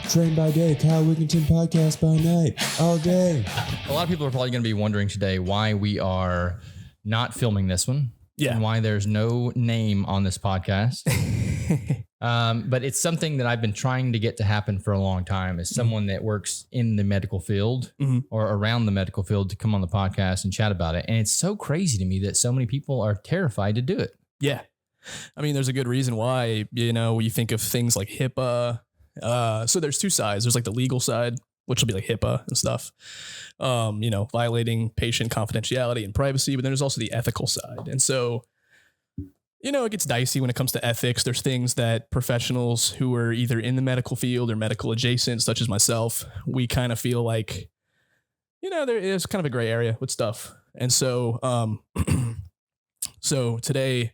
Train by day, Kyle Wigginton podcast by night, all day. A lot of people are probably going to be wondering today why we are not filming this one. Yeah. And why there's no name on this podcast. But it's something that I've been trying to get to happen for a long time as someone that works in the medical field or around the medical field to come on the podcast and chat about it. And it's so crazy to me that so many people are terrified to do it. Yeah. I mean, there's a good reason why, you think of things like HIPAA. So there's two sides. There's like the legal side, which will be like HIPAA and stuff, violating patient confidentiality and privacy. But then there's also the ethical side. And so, it gets dicey when it comes to ethics. There's things that professionals who are either in the medical field or medical adjacent, such as myself, we kind of feel like, there is kind of a gray area with stuff. And so, so today,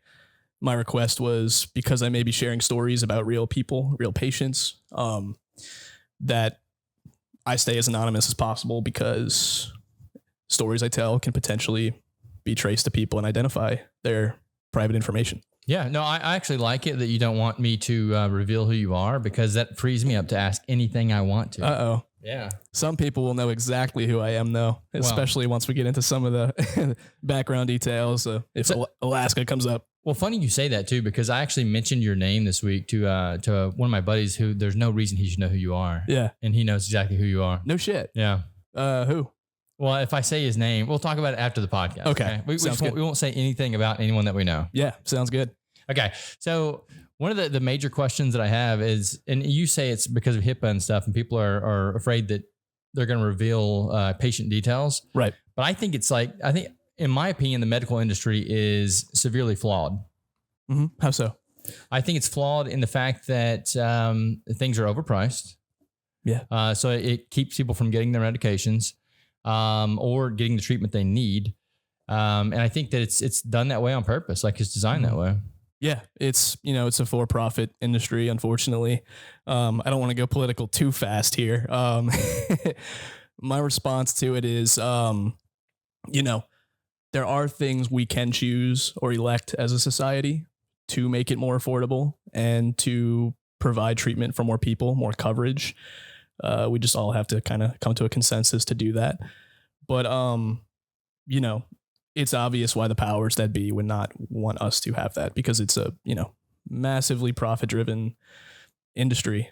my request was, because I may be sharing stories about real people, real patients, that I stay as anonymous as possible, because stories I tell can potentially be traced to people and identify their private information. Yeah, no, I actually like it that you don't want me to reveal who you are, because that frees me up to ask anything I want to. Uh-oh. Yeah. Some people will know exactly who I am, though, especially once we get into some of the background details. If Alaska comes up. Well, funny you say that too, because I actually mentioned your name this week to one of my buddies who there's no reason he should know who you are. Yeah. And he knows exactly who you are. No shit. Yeah. Who? Well, if I say his name, we'll talk about it after the podcast. Okay. We won't say anything about anyone that we know. Yeah. Sounds good. Okay. So one of the major questions that I have is, and you say it's because of HIPAA and stuff, and people are afraid that they're going to reveal patient details. Right. But I think in my opinion, the medical industry is severely flawed. Mm-hmm. How so? I think it's flawed in the fact that things are overpriced. Yeah. So it keeps people from getting their medications or getting the treatment they need. And I think that it's done that way on purpose, like it's designed that way. Yeah, it's a for-profit industry, unfortunately. I don't want to go political too fast here. My response to it is, there are things we can choose or elect as a society to make it more affordable and to provide treatment for more people, more coverage. We just all have to kind of come to a consensus to do that. But, it's obvious why the powers that be would not want us to have that, because it's a, massively profit-driven industry.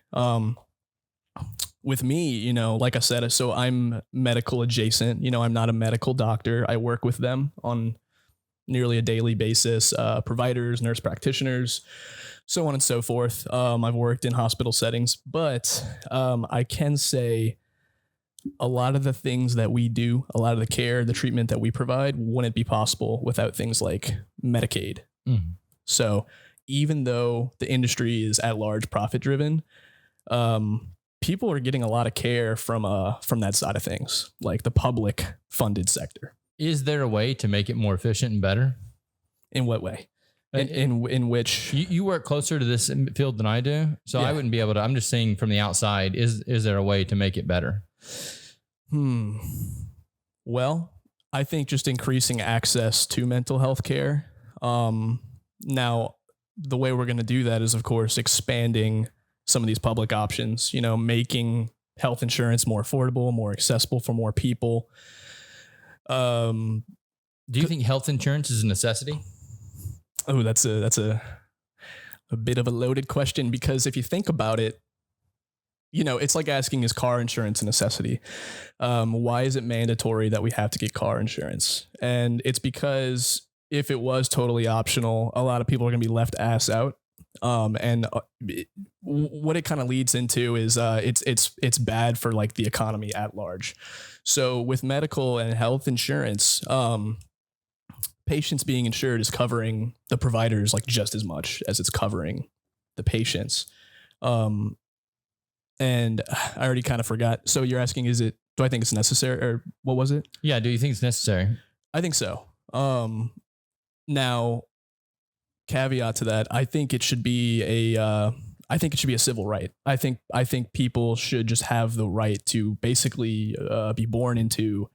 With me, like I said, so I'm medical adjacent. I'm not a medical doctor. I work with them on nearly a daily basis, providers, nurse practitioners, so on and so forth. I've worked in hospital settings, but I can say a lot of the things that we do, a lot of the care, the treatment that we provide wouldn't be possible without things like Medicaid. Mm. So even though the industry is at large profit driven, people are getting a lot of care from that side of things, like the public funded sector. Is there a way to make it more efficient and better? In what way? In which you work closer to this field than I do, so yeah. I wouldn't be able to. I'm just saying from the outside, is there a way to make it better? Well, I think just increasing access to mental health care. Now, the way we're going to do that is, of course, expanding some of these public options, making health insurance more affordable, more accessible for more people. Do you think health insurance is a necessity? Oh, that's a bit of a loaded question, because if you think about it, it's like asking, is car insurance a necessity? Why is it mandatory that we have to get car insurance? And it's because if it was totally optional, a lot of people are going to be left ass out. What it kind of leads into is it's bad for like the economy at large. So with medical and health insurance, patients being insured is covering the providers like just as much as it's covering the patients. And I already kind of forgot. So you're asking, do I think it's necessary, or what was it? Yeah. Do you think it's necessary? I think so. Now, caveat to that, I think it should be a civil right. I think people should just have the right to basically be born into,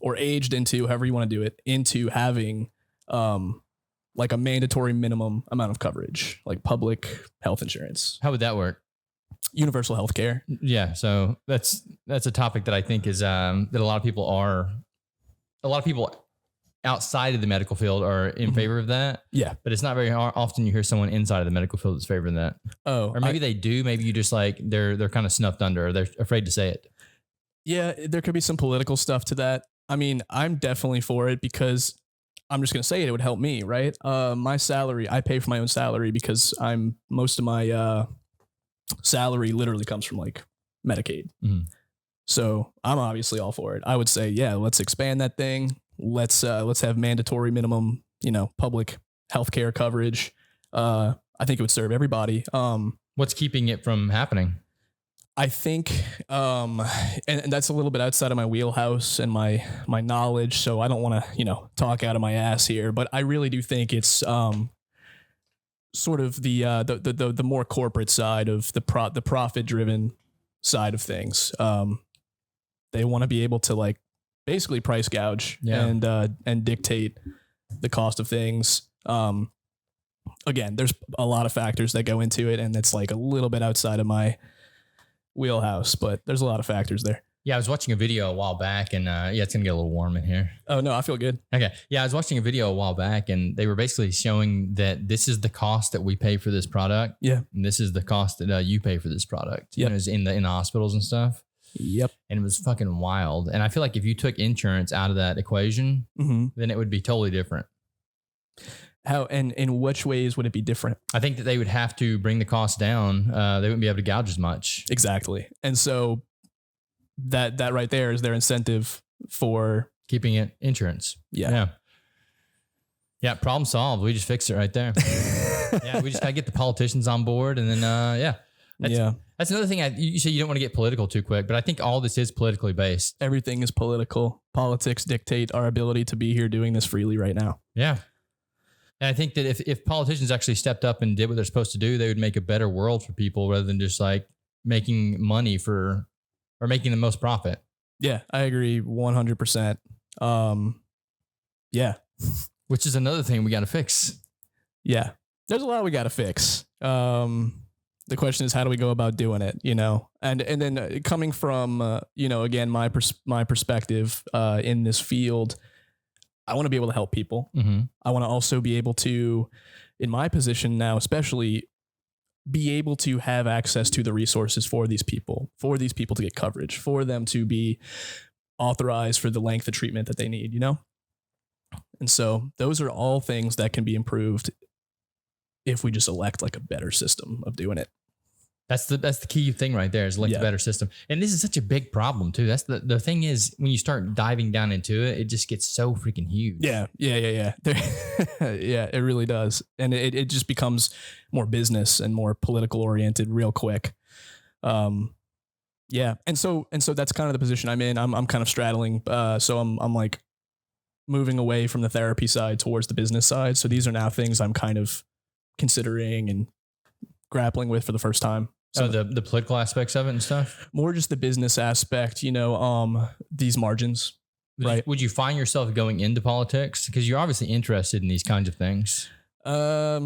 or aged into, however you want to do it, into having like a mandatory minimum amount of coverage, like public health insurance. How would that work? Universal healthcare. Yeah. So that's a topic that I think is that a lot of people outside of the medical field are in favor of that. Yeah. But it's not very often you hear someone inside of the medical field that's favoring that. Oh, or maybe they do. Maybe you just like they're kind of snuffed under, or they're afraid to say it. Yeah, there could be some political stuff to that. I mean, I'm definitely for it because I'm just going to say it would help me, right? My salary, I pay for my own salary because most of my salary literally comes from like Medicaid. Mm-hmm. So I'm obviously all for it. I would say, yeah, let's expand that thing. Let's have mandatory minimum, public healthcare coverage. I think it would serve everybody. What's keeping it from happening? I think, and that's a little bit outside of my wheelhouse and my knowledge. So I don't want to, talk out of my ass here, but I really do think it's sort of the more corporate side of the profit driven side of things. They want to be able to like basically price gouge and dictate the cost of things. Again, there's a lot of factors that go into it, and it's like a little bit outside of my wheelhouse, but there's a lot of factors there. Yeah, I was watching a video a while back, and it's gonna get a little warm in here. Oh no, I feel good. Okay. Yeah, I was watching a video a while back, and they were basically showing that this is the cost that we pay for this product. Yeah. And this is the cost that you pay for this product. Yeah. In the hospitals and stuff. Yep. And it was fucking wild. And I feel like if you took insurance out of that equation, then it would be totally different. How and in which ways would it be different? I think that they would have to bring the cost down. They wouldn't be able to gouge as much. Exactly. And so that right there is their incentive for keeping it insurance. Yeah. Yeah. Problem solved. We just fixed it right there. Yeah. We just gotta get the politicians on board, and then That's another thing. You say you don't want to get political too quick, but I think all this is politically based. Everything is political. Politics dictate our ability to be here doing this freely right now. Yeah. And I think that if politicians actually stepped up and did what they're supposed to do, they would make a better world for people rather than just like making money or making the most profit. Yeah, I agree 100%. Yeah. Which is another thing we got to fix. Yeah. There's a lot we got to fix. The question is, how do we go about doing it? And then coming from, again, my perspective in this field, I want to be able to help people. Mm-hmm. I want to also be able to, in my position now, especially be able to have access to the resources for these people to get coverage, for them to be authorized for the length of treatment that they need, And so those are all things that can be improved if we just elect like a better system of doing it. That's the key thing right there, is elect a better system. And this is such a big problem too. That's the thing is, when you start diving down into it, it just gets so freaking huge. Yeah. Yeah, it really does. And it just becomes more business and more political oriented real quick. Yeah. And so that's kind of the position I'm in. I'm kind of straddling. So I'm like moving away from the therapy side towards the business side. So these are now things I'm kind of considering and grappling with for the first time. So the political aspects of it and stuff? More just the business aspect, these margins. Right. Would you find yourself going into politics? Because you're obviously interested in these kinds of things. I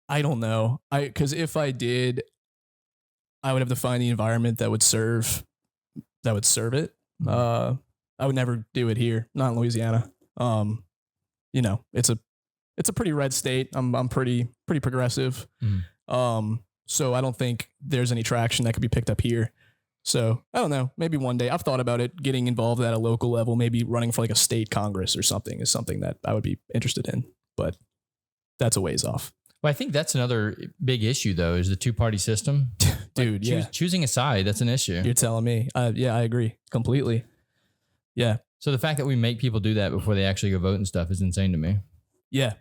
don't know. Because if I did, I would have to find the environment that would serve it. I would never do it here, not in Louisiana. It's a pretty red state. I'm pretty progressive. So I don't think there's any traction that could be picked up here. So I don't know. Maybe one day. I've thought about it, getting involved at a local level, maybe running for like a state Congress or something is something that I would be interested in, but that's a ways off. Well, I think that's another big issue though, is the two-party system. Dude, choosing a side, that's an issue. You're telling me. Yeah, I agree completely. Yeah. So the fact that we make people do that before they actually go vote and stuff is insane to me. Yeah.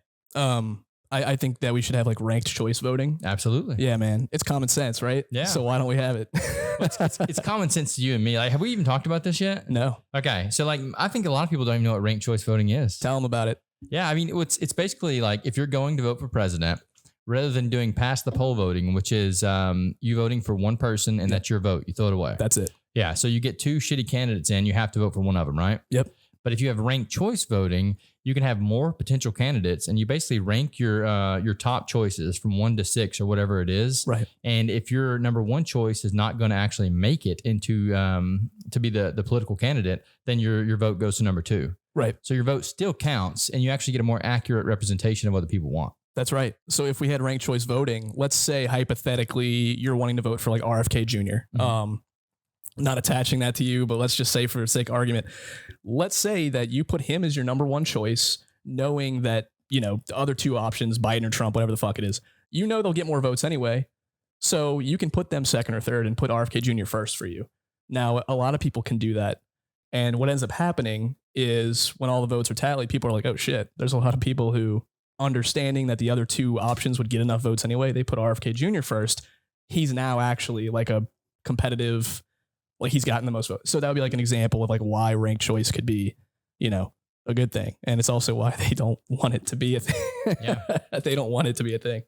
I think that we should have like ranked choice voting. Absolutely. Yeah, man. It's common sense, right? Yeah. So why don't we have it? It's common sense to you and me. Like, have we even talked about this yet? No. Okay. So like, I think a lot of people don't even know what ranked choice voting is. Tell them about it. Yeah. I mean, it's basically like, if you're going to vote for president, rather than doing past the poll voting, which is you voting for one person and that's your vote, you throw it away. That's it. Yeah. So you get two shitty candidates in, you have to vote for one of them, right? Yep. But if you have ranked choice voting, you can have more potential candidates, and you basically rank your top choices from 1 to 6 or whatever it is. Right. And if your number one choice is not going to actually make it into to be the political candidate, then your vote goes to number 2. Right. So your vote still counts, and you actually get a more accurate representation of what the people want. That's right. So if we had ranked choice voting, let's say hypothetically you're wanting to vote for like RFK Jr. Not attaching that to you, but let's just say for the sake of argument, let's say that you put him as your number one choice, knowing that, the other 2 options, Biden or Trump, whatever the fuck it is, they'll get more votes anyway. So you can put them second or third and put RFK Jr. first for you. Now, a lot of people can do that. And what ends up happening is when all the votes are tallied, people are like, oh shit, there's a lot of people who, understanding that the other 2 options would get enough votes anyway, they put RFK Jr. first. He's now actually like a competitive, like he's gotten the most votes. So that would be like an example of like why ranked choice could be, a good thing. And it's also why they don't want it to be a thing. Yeah. They don't want it to be a thing.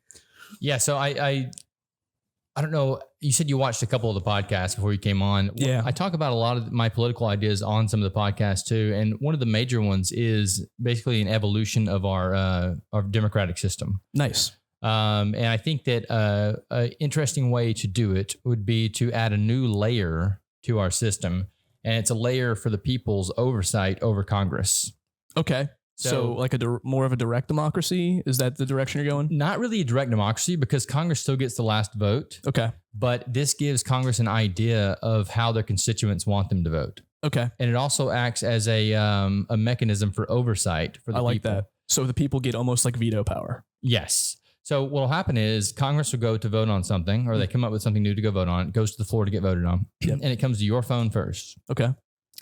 Yeah. So I don't know. You said you watched a couple of the podcasts before you came on. Yeah. I talk about a lot of my political ideas on some of the podcasts too. And one of the major ones is basically an evolution of our democratic system. Nice. And I think that an interesting way to do it would be to add a new layer to our system. And it's a layer for the people's oversight over Congress. Okay. So like more of a direct democracy? Is that the direction you're going? Not really a direct democracy, because Congress still gets the last vote. Okay. But this gives Congress an idea of how their constituents want them to vote. Okay. And it also acts as a mechanism for oversight for the people. I like that. So the people get almost like veto power. Yes. So what will happen is Congress will go to vote on something, or they come up with something new to go vote on. It goes to the floor to get voted on. Yep. And it comes to your phone first. Okay.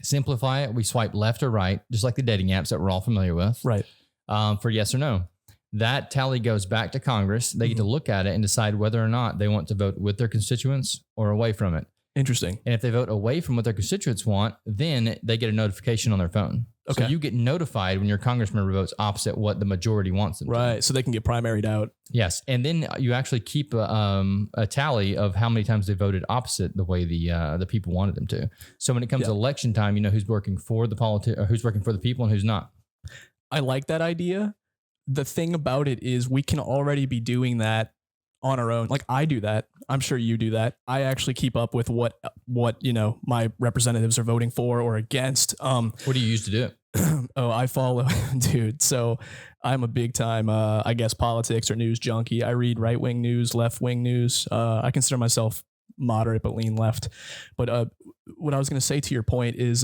Simplify it. We swipe left or right, just like the dating apps that we're all familiar with. Right. For yes or no. That tally goes back to Congress. They get to look at it and decide whether or not they want to vote with their constituents or away from it. Interesting. And if they vote away from what their constituents want, then they get a notification on their phone. Okay. So you get notified when your congressman votes opposite what the majority wants them to. Right. So they can get primaried out. Yes. And then you actually keep a tally of how many times they voted opposite the way the people wanted them to. So when it comes to election time, you know who's working for the who's working for the people and who's not. I like that idea. The thing about it is we can already be doing that on our own. Like I do that. I'm sure you do that. I actually keep up with what my representatives are voting for or against. What do you use to do it? Oh, I follow, dude. So I'm a big time, I guess, politics or news junkie. I read right wing news, left wing news. I consider myself moderate but lean left. But what I was going to say to your point is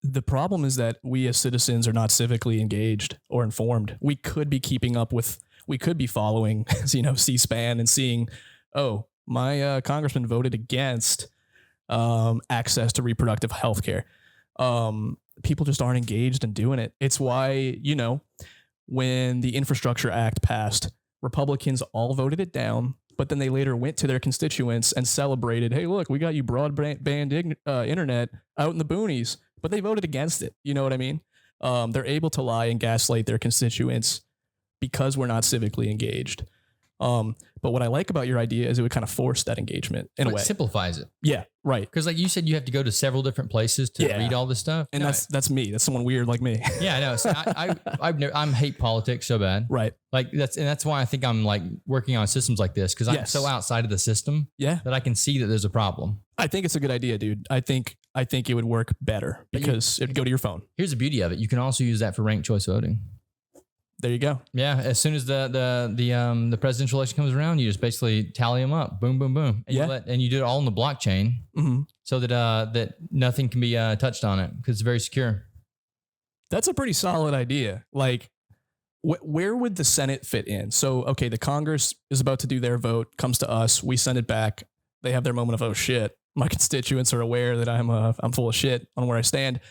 the problem is that we as citizens are not civically engaged or informed. We could be keeping up with. We could be following, C-SPAN and seeing, oh, my congressman voted against access to reproductive health care. People just aren't engaged in doing it. It's why, when the Infrastructure Act passed, Republicans all voted it down, but then they later went to their constituents and celebrated, hey, look, we got you broadband internet out in the boonies, but they voted against it. You know what I mean? They're able to lie and gaslight their constituents because we're not civically engaged. But what I like about your idea is it would kind of force that engagement in a way. It simplifies it. Yeah, right. Because like you said, you have to go to several different places to read all this stuff. And that's me. That's someone weird like me. Yeah, I know. So I'm hate politics so bad. Right. Like that's why I think I'm like working on systems like this, because I'm so outside of the system that I can see that there's a problem. I think it's a good idea, dude. I think it would work better because it'd go to your phone. Here's the beauty of it. You can also use that for ranked choice voting. There you go. Yeah. As soon as the presidential election comes around, you just basically tally them up. Boom, boom, boom. And and you do it all in the blockchain so that nothing can be touched on it because it's very secure. That's a pretty solid idea. Like, where would the Senate fit in? So, okay, the Congress is about to do their vote, comes to us, we send it back. They have their moment of, oh shit, my constituents are aware that I'm full of shit on where I stand.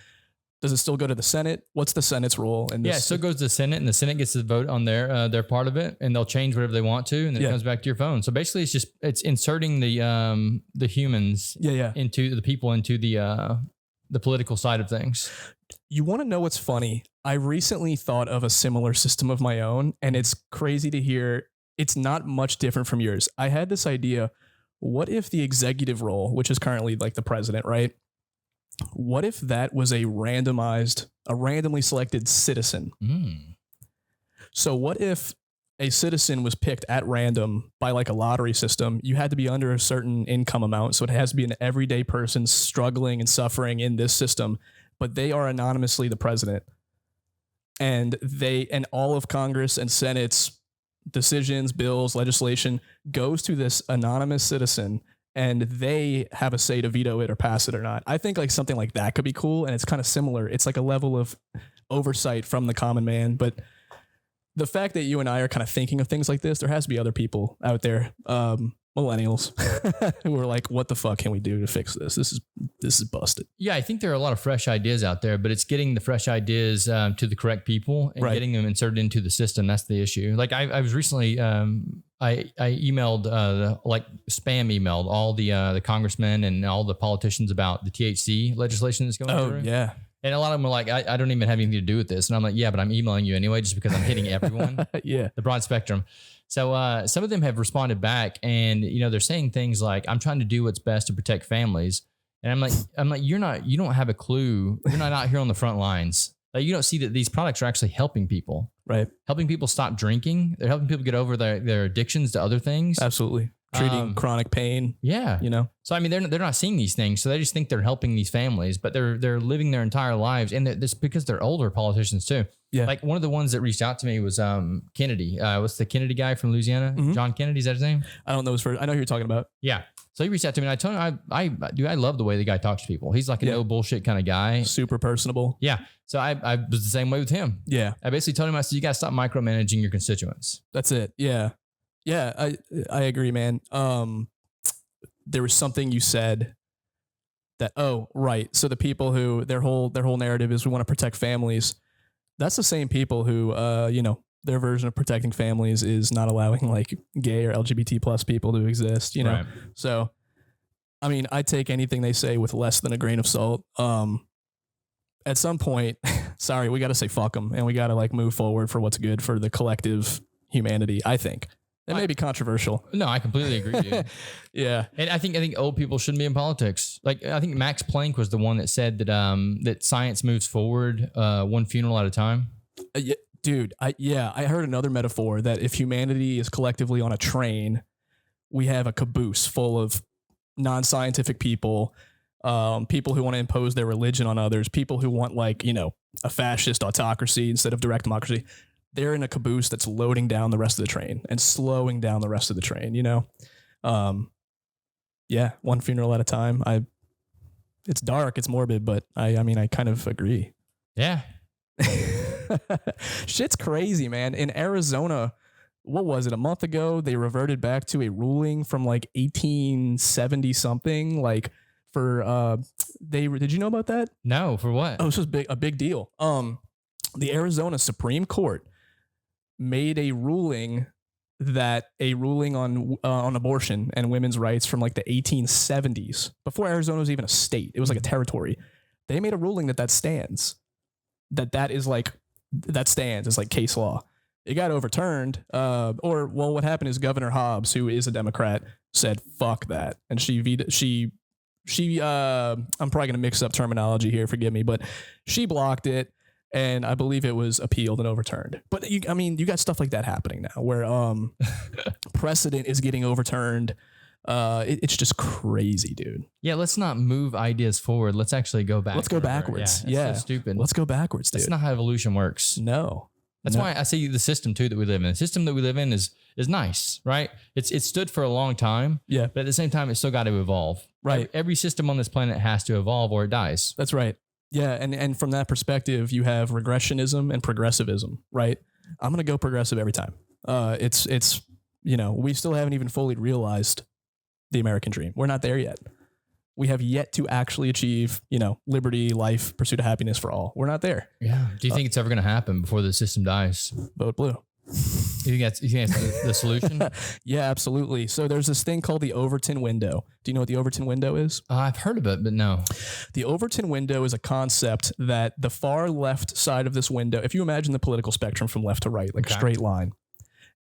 Does it still go to the Senate? What's the Senate's role in this? Yeah, so it goes to the Senate, and the Senate gets to vote on their part of it, and they'll change whatever they want to, and then it comes back to your phone. So basically, it's inserting the humans into the people into the political side of things. You want to know what's funny? I recently thought of a similar system of my own, and it's crazy to hear. It's not much different from yours. I had this idea. What if the executive role, which is currently like the president, right? What if that was a randomly selected citizen? So what if a citizen was picked at random by like a lottery system? You had to be under a certain income amount. So it has to be an everyday person struggling and suffering in this system, but they are anonymously the president. And all of Congress and Senate's decisions, bills, legislation goes to this anonymous citizen, and they have a say to veto it or pass it or not. I think like something like that could be cool. And it's kind of similar. It's like a level of oversight from the common man. But the fact that you and I are kind of thinking of things like this, there has to be other people out there, millennials, who are like, what the fuck can we do to fix this? This is busted. Yeah, I think there are a lot of fresh ideas out there, but it's getting the fresh ideas to the correct people and getting them inserted into the system. That's the issue. Like I was recently, I emailed, spam all the congressmen and all the politicians about the THC legislation that's going through. Oh, yeah. And a lot of them were like, I don't even have anything to do with this. And I'm like, yeah, but I'm emailing you anyway, just because I'm hitting everyone. Yeah. The broad spectrum. So some of them have responded back, and they're saying things like, I'm trying to do what's best to protect families. And I'm like, you don't have a clue. You're not out here on the front lines. Like, you don't see that these products are actually helping people. Right. Helping people stop drinking. They're helping people get over their addictions to other things. Absolutely. Treating chronic pain. Yeah. So, I mean, they're not seeing these things. So they just think they're helping these families, but they're living their entire lives. And it's because they're older politicians too. Yeah. Like one of the ones that reached out to me was Kennedy. What's the Kennedy guy from Louisiana? Mm-hmm. John Kennedy, is that his name? I don't know his first. I know who you're talking about. Yeah. So he reached out to me, and I told him, I love the way the guy talks to people. He's like a no bullshit kind of guy. Super personable. Yeah. So I was the same way with him. Yeah. I basically told him, I said, you got to stop micromanaging your constituents. That's it. Yeah. Yeah. I agree, man. There was something you said that, right. So the people who their whole narrative is we want to protect families. That's the same people who, their version of protecting families is not allowing like gay or LGBT plus people to exist, Right. So, I mean, I take anything they say with less than a grain of salt. At some point, sorry, we got to say fuck them, and we got to like move forward for what's good for the collective humanity. I think that may be controversial. No, I completely agree, dude. Yeah. And I think old people shouldn't be in politics. Like, I think Max Planck was the one that said that, that science moves forward, one funeral at a time. Yeah. Dude, I heard another metaphor that if humanity is collectively on a train, we have a caboose full of non-scientific people, people who want to impose their religion on others, people who want like, a fascist autocracy instead of direct democracy. They're in a caboose that's loading down the rest of the train and slowing down the rest of the train, one funeral at a time. It's dark, it's morbid, but I kind of agree. Yeah. Shit's crazy, man. In Arizona, what was it? A month ago, they reverted back to a ruling from like 1870 something. Like did you know about that? No, for what? Oh, this was a big deal. The Arizona Supreme Court made a ruling on abortion and women's rights from like the 1870s, before Arizona was even a state. It was like a territory. They made a ruling that stands. That stands as like case law. It got overturned. What happened is Governor Hobbs, who is a Democrat, said, fuck that. And she I'm probably going to mix up terminology here. Forgive me, but she blocked it. And I believe it was appealed and overturned. But you got stuff like that happening now where precedent is getting overturned. It's just crazy, dude. Yeah, let's not move ideas forward. Let's actually go back. Let's go backwards. Yeah, so stupid. Let's go backwards, dude. That's not how evolution works. No. That's why I say the system too that we live in. The system that we live in is nice, right? It's stood for a long time. Yeah. But at the same time, it's still got to evolve. Right. Every system on this planet has to evolve or it dies. That's right. Yeah, and from that perspective, you have regressionism and progressivism, right? I'm gonna go progressive every time. It's we still haven't even fully realized the American dream. We're not there yet. We have yet to actually achieve, liberty, life, pursuit of happiness for all. We're not there. Yeah. Do you think it's ever gonna happen before the system dies? Vote blue. You think that's the solution? Yeah, absolutely. So there's this thing called the Overton Window. Do you know what the Overton Window is? I've heard of it, but no. The Overton Window is a concept that the far left side of this window, if you imagine the political spectrum from left to right, like a straight line,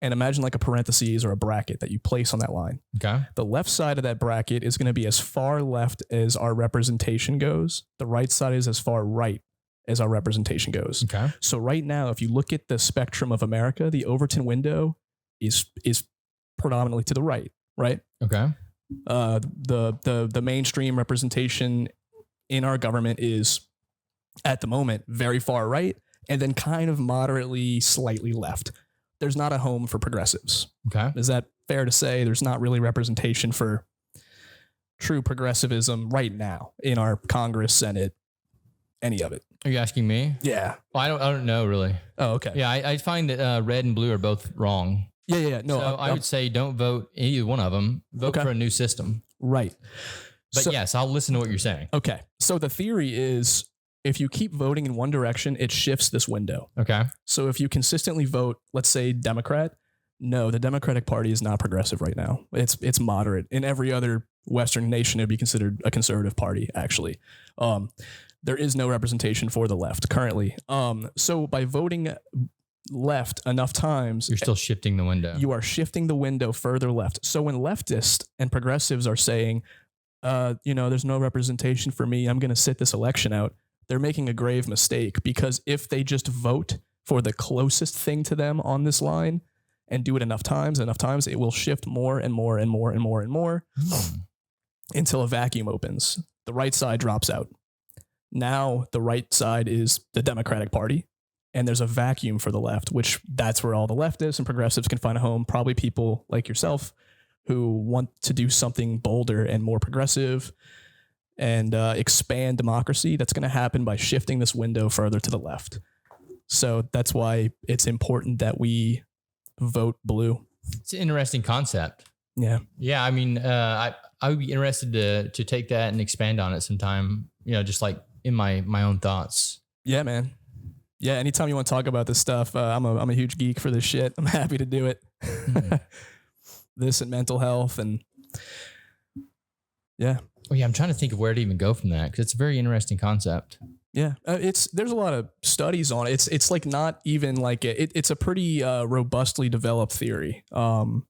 and imagine like a parentheses or a bracket that you place on that line. Okay. The left side of that bracket is going to be as far left as our representation goes. The right side is as far right as our representation goes. Okay. So right now, if you look at the spectrum of America, the Overton window is predominantly to the right, right? Okay. The mainstream representation in our government is at the moment very far right, and then kind of moderately slightly left. There's not a home for progressives. Okay. Is that fair to say? There's not really representation for true progressivism right now in our Congress, Senate, any of it. Are you asking me? Yeah. Well, I don't know really. Oh, okay. Yeah, I find that red and blue are both wrong. Yeah. No, so I would say don't vote either one of them. Vote for a new system. Right. But yes, I'll listen to what you're saying. Okay. So the theory is if you keep voting in one direction, it shifts this window. Okay. So if you consistently vote, let's say Democrat, no, the Democratic Party is not progressive right now. It's moderate. In every other Western nation, it'd be considered a conservative party, actually. There is no representation for the left currently. So by voting left enough times, you're still shifting the window. You are shifting the window further left. So when leftists and progressives are saying, there's no representation for me, I'm going to sit this election out, they're making a grave mistake, because if they just vote for the closest thing to them on this line and do it enough times, it will shift more and more and more and more and more until a vacuum opens. The right side drops out. Now the right side is the Democratic Party, and there's a vacuum for the left, which that's where all the leftists and progressives can find a home. Probably people like yourself who want to do something bolder and more progressive and expand democracy. That's going to happen by shifting this window further to the left. So that's why it's important that we vote blue. It's an interesting concept. Yeah. Yeah. I mean, I would be interested to take that and expand on it sometime, just like in my own thoughts. Yeah, man. Yeah. Anytime you want to talk about this stuff, I'm a huge geek for this shit. I'm happy to do it. This and mental health and yeah. Oh yeah. I'm trying to think of where to even go from that, because it's a very interesting concept. Yeah. There's a lot of studies on it. It's like not even like it's a pretty robustly developed theory. And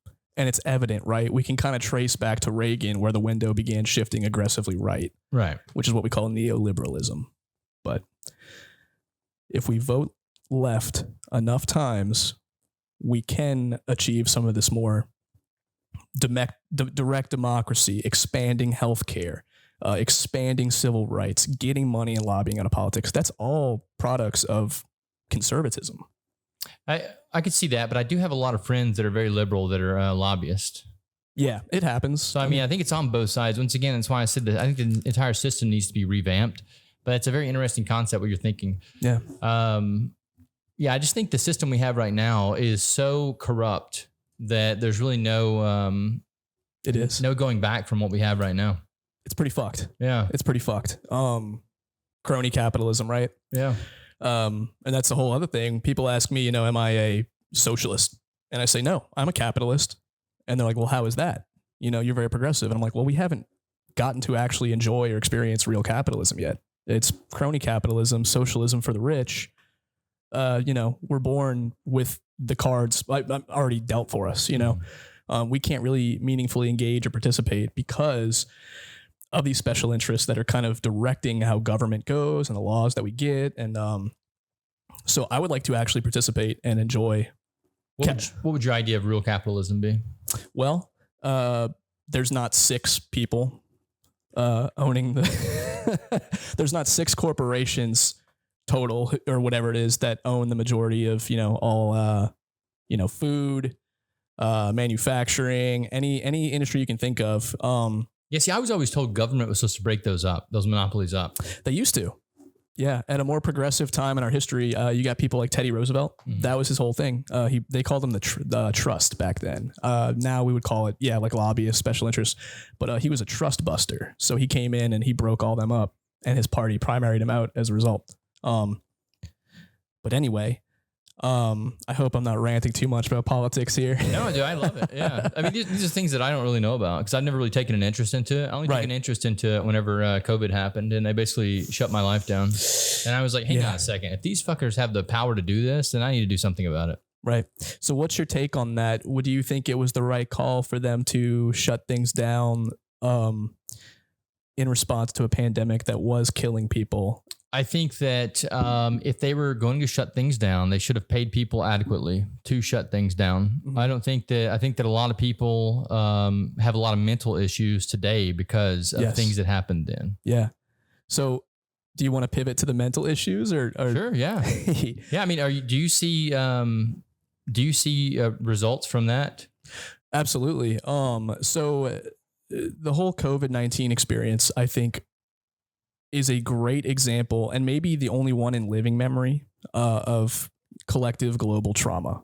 it's evident, right? We can kind of trace back to Reagan, where the window began shifting aggressively right. Right. Which is what we call neoliberalism. But if we vote left enough times, we can achieve some of this more direct democracy, expanding healthcare, expanding civil rights, getting money and lobbying out of politics. That's all products of conservatism. I could see that, but I do have a lot of friends that are very liberal that are lobbyists. Yeah, it happens. So, I mean, I think it's on both sides. Once again, that's why I said that I think the entire system needs to be revamped, but it's a very interesting concept what you're thinking. Yeah. Yeah, I just think the system we have right now is so corrupt that there's really no going back from what we have right now. It's pretty fucked. Yeah. It's pretty fucked. Crony capitalism, right? Yeah. And that's the whole other thing. People ask me, am I a socialist? And I say, no, I'm a capitalist. And they're like, well, how is that? You're very progressive. And I'm like, well, we haven't gotten to actually enjoy or experience real capitalism yet. It's crony capitalism, socialism for the rich. We're born with the cards already dealt for us, we can't really meaningfully engage or participate because of these special interests that are kind of directing how government goes and the laws that we get. And so I would like to actually participate and enjoy. What would your idea of real capitalism be? Well, there's not 6 people owning there's not 6 corporations total or whatever it is that own the majority of, all, food, manufacturing, any industry you can think of. Yeah, see, I was always told government was supposed to break those monopolies up. They used to. Yeah. At a more progressive time in our history, you got people like Teddy Roosevelt. Mm-hmm. That was his whole thing. They called him the trust back then. Now we would call it, like lobbyist, special interests. But he was a trust buster. So he came in and he broke all them up, and his party primaried him out as a result. But anyway, I hope I'm not ranting too much about politics here. No, dude, I love it. Yeah. I mean, these are things that I don't really know about because I've never really taken an interest into it. I only took an interest into it whenever COVID happened, and they basically shut my life down. And I was like, hang on a second. If these fuckers have the power to do this, then I need to do something about it. Right. So what's your take on that? Would you think it was the right call for them to shut things down in response to a pandemic that was killing people? I think that if they were going to shut things down, they should have paid people adequately to shut things down. Mm-hmm. I think that a lot of people have a lot of mental issues today because of things that happened then. Yeah. So do you want to pivot to the mental issues or Sure. Yeah. Yeah. I mean, do you see results from that? Absolutely. So the whole COVID-19 experience, I think, is a great example, and maybe the only one in living memory, of collective global trauma.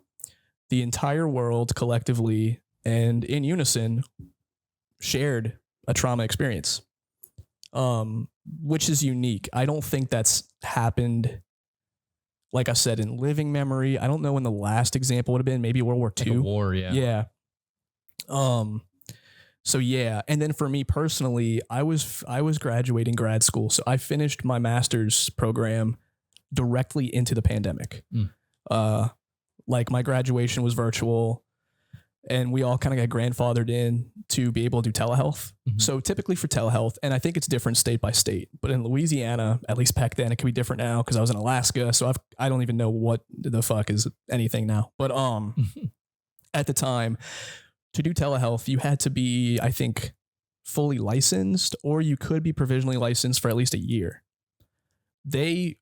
The entire world collectively and in unison shared a trauma experience, which is unique. I don't think that's happened, like I said, in living memory. I don't know when the last example would have been. Maybe World War II. Like a war, yeah. Yeah. So yeah, and then for me personally, I was graduating grad school, so I finished my master's program directly into the pandemic. Like my graduation was virtual, and we all kind of got grandfathered in to be able to do telehealth. Mm-hmm. So typically for telehealth, and I think it's different state by state, but in Louisiana, at least back then, it could be different now because I was in Alaska, so I don't even know what the fuck is anything now. But at the time, to do telehealth, you had to be, I think, fully licensed, or you could be provisionally licensed for at least a year. They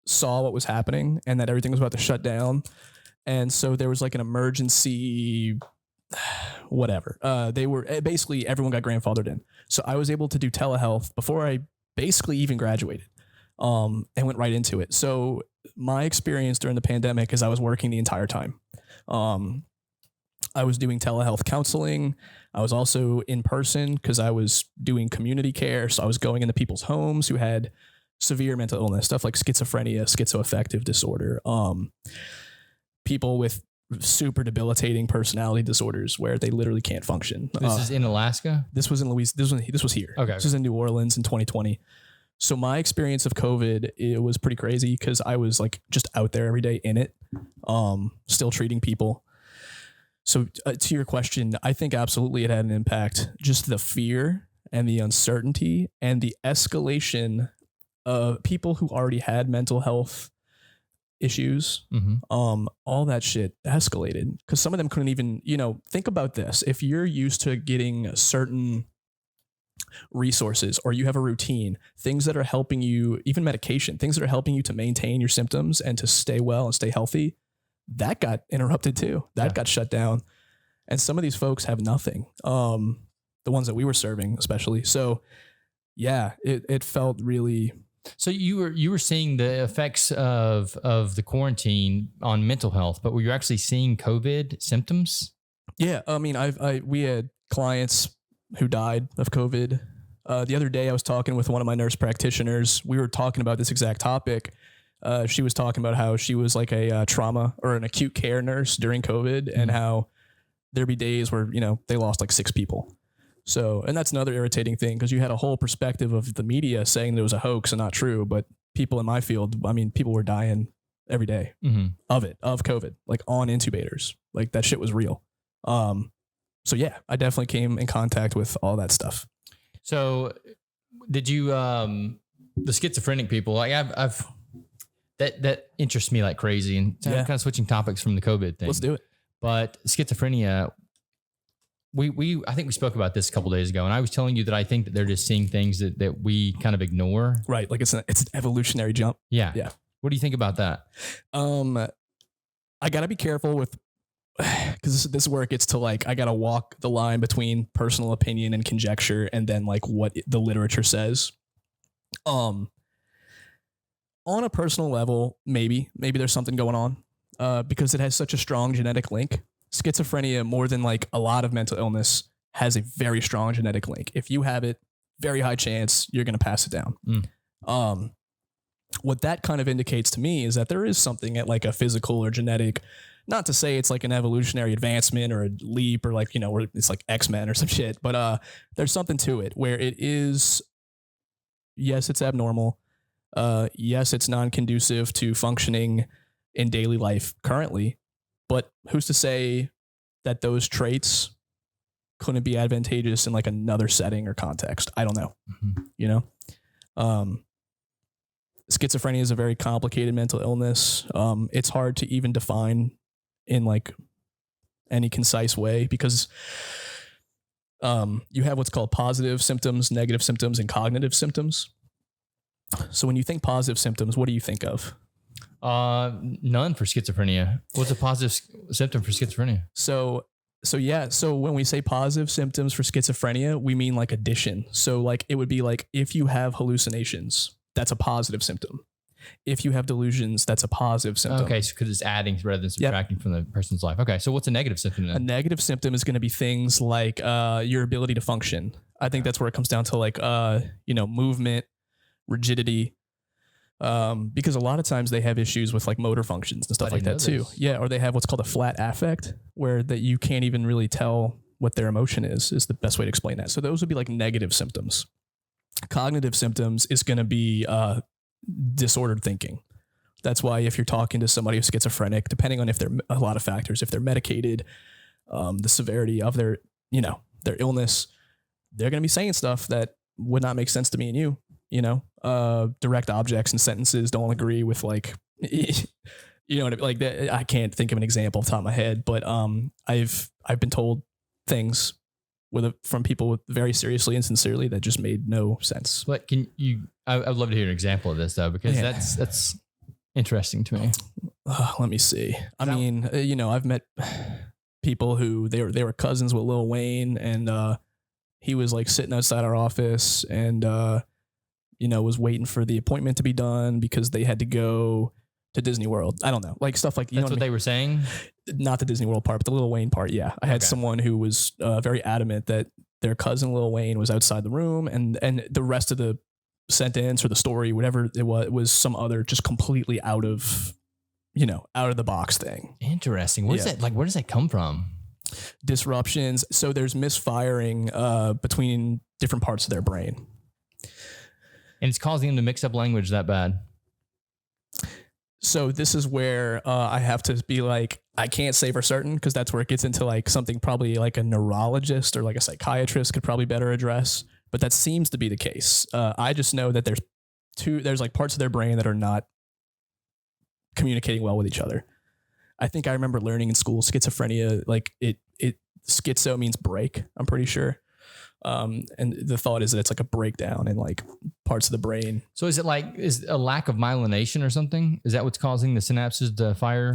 saw what was happening and that everything was about to shut down. And so there was like an emergency, whatever. Basically everyone got grandfathered in. So I was able to do telehealth before I basically even graduated, and went right into it. So my experience during the pandemic is I was working the entire time. I was doing telehealth counseling. I was also in person because I was doing community care. So I was going into people's homes who had severe mental illness, stuff like schizophrenia, schizoaffective disorder, people with super debilitating personality disorders where they literally can't function. This is in Alaska? This was in Louisiana. This was here. Okay. This was in New Orleans in 2020. So my experience of COVID, it was pretty crazy because I was like just out there every day in it, still treating people. So to your question, I think absolutely it had an impact. Just the fear and the uncertainty and the escalation of people who already had mental health issues. Mm-hmm. All that shit escalated because some of them couldn't even, think about this. If you're used to getting certain resources or you have a routine, things that are helping you, even medication, things that are helping you to maintain your symptoms and to stay well and stay healthy, that got interrupted too. That got shut down. And some of these folks have nothing. The ones that we were serving, especially. So yeah, it felt really. So you were seeing the effects of the quarantine on mental health, but were you actually seeing COVID symptoms? Yeah. I mean, we had clients who died of COVID. The other day I was talking with one of my nurse practitioners. We were talking about this exact topic. She was talking about how she was like a trauma or an acute care nurse during COVID, and how there'd be days where, they lost like 6 people. So, and that's another irritating thing because you had a whole perspective of the media saying there was a hoax and not true, but people in my field, I mean, people were dying every day of COVID, like on intubators, like that shit was real. So yeah, I definitely came in contact with all that stuff. So did you, the schizophrenic people, like I've that interests me like crazy, and I'm kind of switching topics from the COVID thing. Let's do it. But schizophrenia, I think we spoke about this a couple of days ago, and I was telling you that I think that they're just seeing things that we kind of ignore. Right. Like it's an evolutionary jump. Yeah. Yeah. What do you think about that? I gotta be careful with, because this is where it gets to like, I gotta walk the line between personal opinion and conjecture and then like what the literature says. On a personal level, maybe there's something going on, because it has such a strong genetic link. Schizophrenia, more than like a lot of mental illness, has a very strong genetic link. If you have it, very high chance you're going to pass it down. What that kind of indicates to me is that there is something at like a physical or genetic, not to say it's like an evolutionary advancement or a leap or like, where it's like X-Men or some shit, but there's something to it where it is, yes, it's abnormal. Yes, it's non-conducive to functioning in daily life currently, But who's to say that those traits couldn't be advantageous in like another setting or context? I don't know. You know, schizophrenia is a very complicated mental illness. It's hard to even define in like any concise way because you have what's called positive symptoms, negative symptoms, and cognitive symptoms. So when you think positive symptoms, what do you think of? None for schizophrenia. What's a positive symptom for schizophrenia? So when we say positive symptoms for schizophrenia, we mean like addition. So like it would be like if you have hallucinations, that's a positive symptom. If you have delusions, that's a positive symptom. Okay, so because it's adding rather than subtracting from the person's life. Okay, so what's a negative symptom then? A negative symptom is going to be things like your ability to function. I think that's where it comes down to like movement, rigidity. Because a lot of times they have issues with like motor functions and stuff like that too. Yeah, or they have what's called a flat affect, where that you can't even really tell what their emotion is the best way to explain that. So those would be like negative symptoms. Cognitive symptoms is going to be disordered thinking. That's why if you're talking to somebody who's schizophrenic, depending on if they're a lot of factors, if they're medicated, the severity of their illness, they're going to be saying stuff that would not make sense to me and you. Direct objects and sentences don't agree with like, like that. I can't think of an example off the top of my head, but I've been told things from people very seriously and sincerely that just made no sense. But can you? I'd love to hear an example of this though, because that's interesting to me. Let me see. I've met people who they were cousins with Lil Wayne, and he was like sitting outside our office and was waiting for the appointment to be done because they had to go to Disney World. I don't know, like stuff like that's what they were saying. Not the Disney World part, but the Lil Wayne part. Yeah, I had someone who was very adamant that their cousin Lil Wayne was outside the room, and the rest of the sentence or the story, whatever it was some other just completely out of the box thing. Interesting. What is that like? Where does that come from? Disruptions. So there's misfiring between different parts of their brain. And it's causing them to mix up language that bad. So this is where I have to be like, I can't say for certain because that's where it gets into like something probably like a neurologist or like a psychiatrist could probably better address. But that seems to be the case. I just know that there's like parts of their brain that are not communicating well with each other. I think I remember learning in school schizophrenia, like schizo means break, I'm pretty sure. And the thought is that it's like a breakdown in like parts of the brain. So is a lack of myelination or something? Is that what's causing the synapses to fire?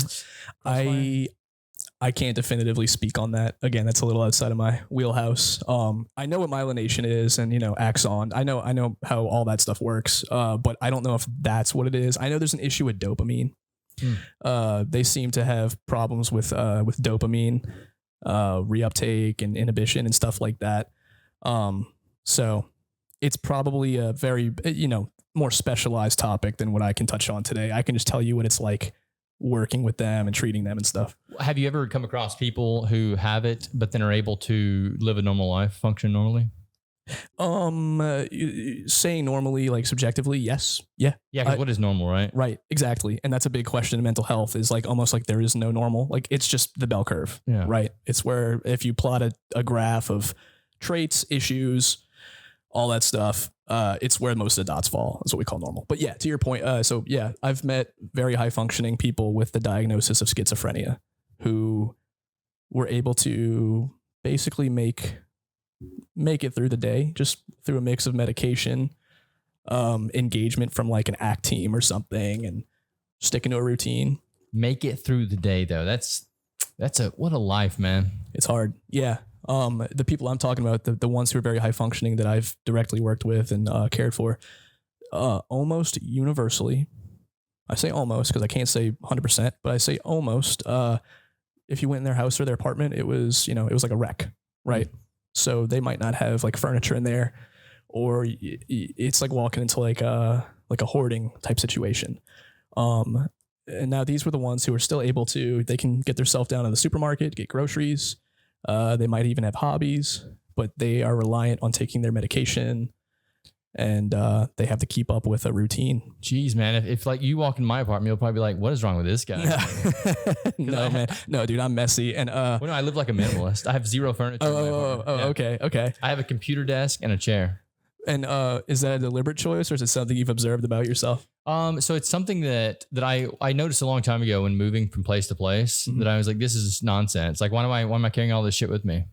I can't definitively speak on that. Again, that's a little outside of my wheelhouse. I know what myelination is and, axon. I know how all that stuff works. But I don't know if that's what it is. I know there's an issue with dopamine. They seem to have problems with dopamine, reuptake and inhibition and stuff like that. So it's probably a very, more specialized topic than what I can touch on today. I can just tell you what it's like working with them and treating them and stuff. Have you ever come across people who have it, but then are able to live a normal life, function normally? Saying normally, like subjectively, yes. Yeah. Yeah. Cause what is normal, right? Right. Exactly. And that's a big question in mental health is like almost like there is no normal. Like it's just the bell curve. Yeah. Right. It's where if you plot a graph of traits, issues, all that stuff, it's where most of the dots fall. That's what we call normal. But yeah, to your point. I've met very high functioning people with the diagnosis of schizophrenia who were able to basically make it through the day, just through a mix of medication, engagement from like an ACT team or something and sticking to a routine. Make it through the day though. That's what a life, man. It's hard. Yeah. The people I'm talking about, the ones who are very high functioning that I've directly worked with and cared for, almost universally, I say almost because I can't say 100%, but I say almost, if you went in their house or their apartment, it was like a wreck, right? Mm-hmm. So they might not have like furniture in there, or it's like walking into like a hoarding type situation. And now these were the ones who are still able to, they can get themselves down to the supermarket, get groceries. They might even have hobbies, but they are reliant on taking their medication and they have to keep up with a routine. Jeez, man. If like you walk in my apartment, you'll probably be like, what is wrong with this guy? No, man. No, dude, I'm messy. And well, no, I live like a minimalist. I have zero furniture. In my apartment. Yeah. Okay. I have a computer desk and a chair. And is that a deliberate choice, or is it something you've observed about yourself? So it's something that I noticed a long time ago when moving from place to place, that I was like, this is nonsense. Like, why am I carrying all this shit with me?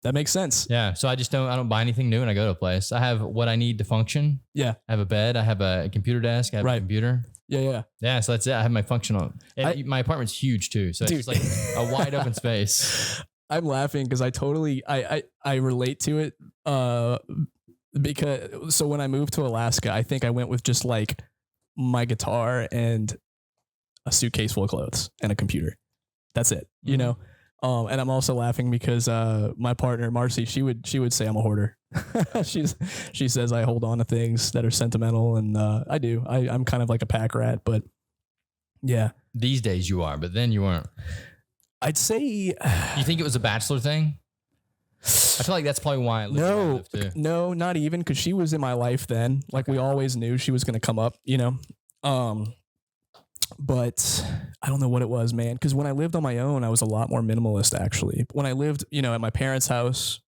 That makes sense. Yeah. So I don't buy anything new when I go to a place. I have what I need to function. Yeah. I have a bed. I have a computer desk. I have a computer. Yeah. Yeah. So that's it. I have my functional. And my apartment's huge too. So it's just like a wide open space. I'm laughing because I relate to it. Because so when I moved to Alaska, I think I went with just like my guitar and a suitcase full of clothes and a computer. That's it, you know? And I'm also laughing because my partner, Marcy, she would say I'm a hoarder. She says I hold on to things that are sentimental, and I do. I'm kind of like a pack rat, but yeah. These days you are, but then you weren't. I'd say. You think it was a bachelor thing? I feel like that's probably why I lived too. No, not even, because she was in my life then. Like we always knew she was going to come up, you know? But I don't know what it was, man. Because when I lived on my own, I was a lot more minimalist, actually. When I lived, you know, at my parents' house,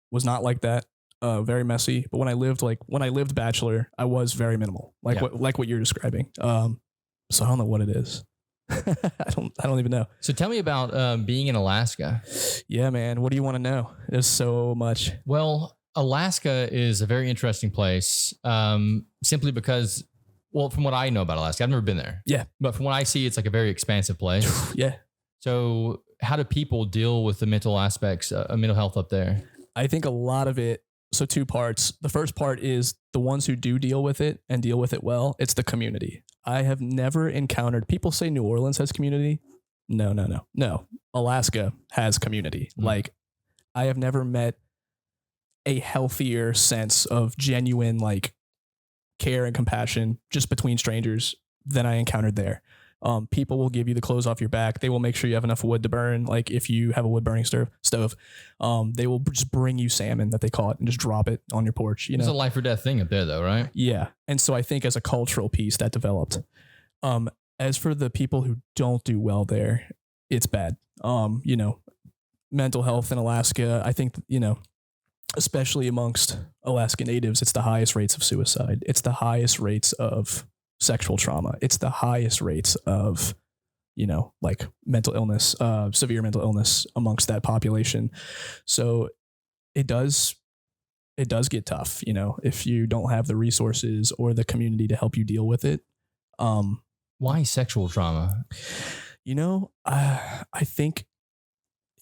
was not like that. Very messy. But when I lived bachelor, I was very minimal, like what you're describing. So I don't know what it is. I don't even know. So tell me about being in Alaska. Yeah, man. What do you want to know? There's so much. Well, Alaska is a very interesting place, simply because, well, from what I know about Alaska, I've never been there. Yeah. But from what I see, it's like a very expansive place. Yeah. So how do people deal with the mental aspects of mental health up there? I think a lot of it. So two parts. The first part is the ones who do deal with it and deal with it well. It's the community. I have never encountered, people say New Orleans has community. No. Alaska has community. Like I have never met a healthier sense of genuine like care and compassion just between strangers than I encountered there. People will give you the clothes off your back. They will make sure you have enough wood to burn. Like if you have a wood burning stove, they will just bring you salmon that they caught and just drop it on your porch. You know, it's a life or death thing up there though, right? Yeah. And so I think as a cultural piece that developed. As for the people who don't do well there, it's bad. You know, mental health in Alaska, I think, you know, especially amongst Alaska natives, it's the highest rates of suicide. It's the highest rates of sexual trauma. It's the highest rates of, you know, like mental illness, severe mental illness amongst that population. So it does get tough, you know, if you don't have the resources or the community to help you deal with it. Why sexual trauma? You know, I think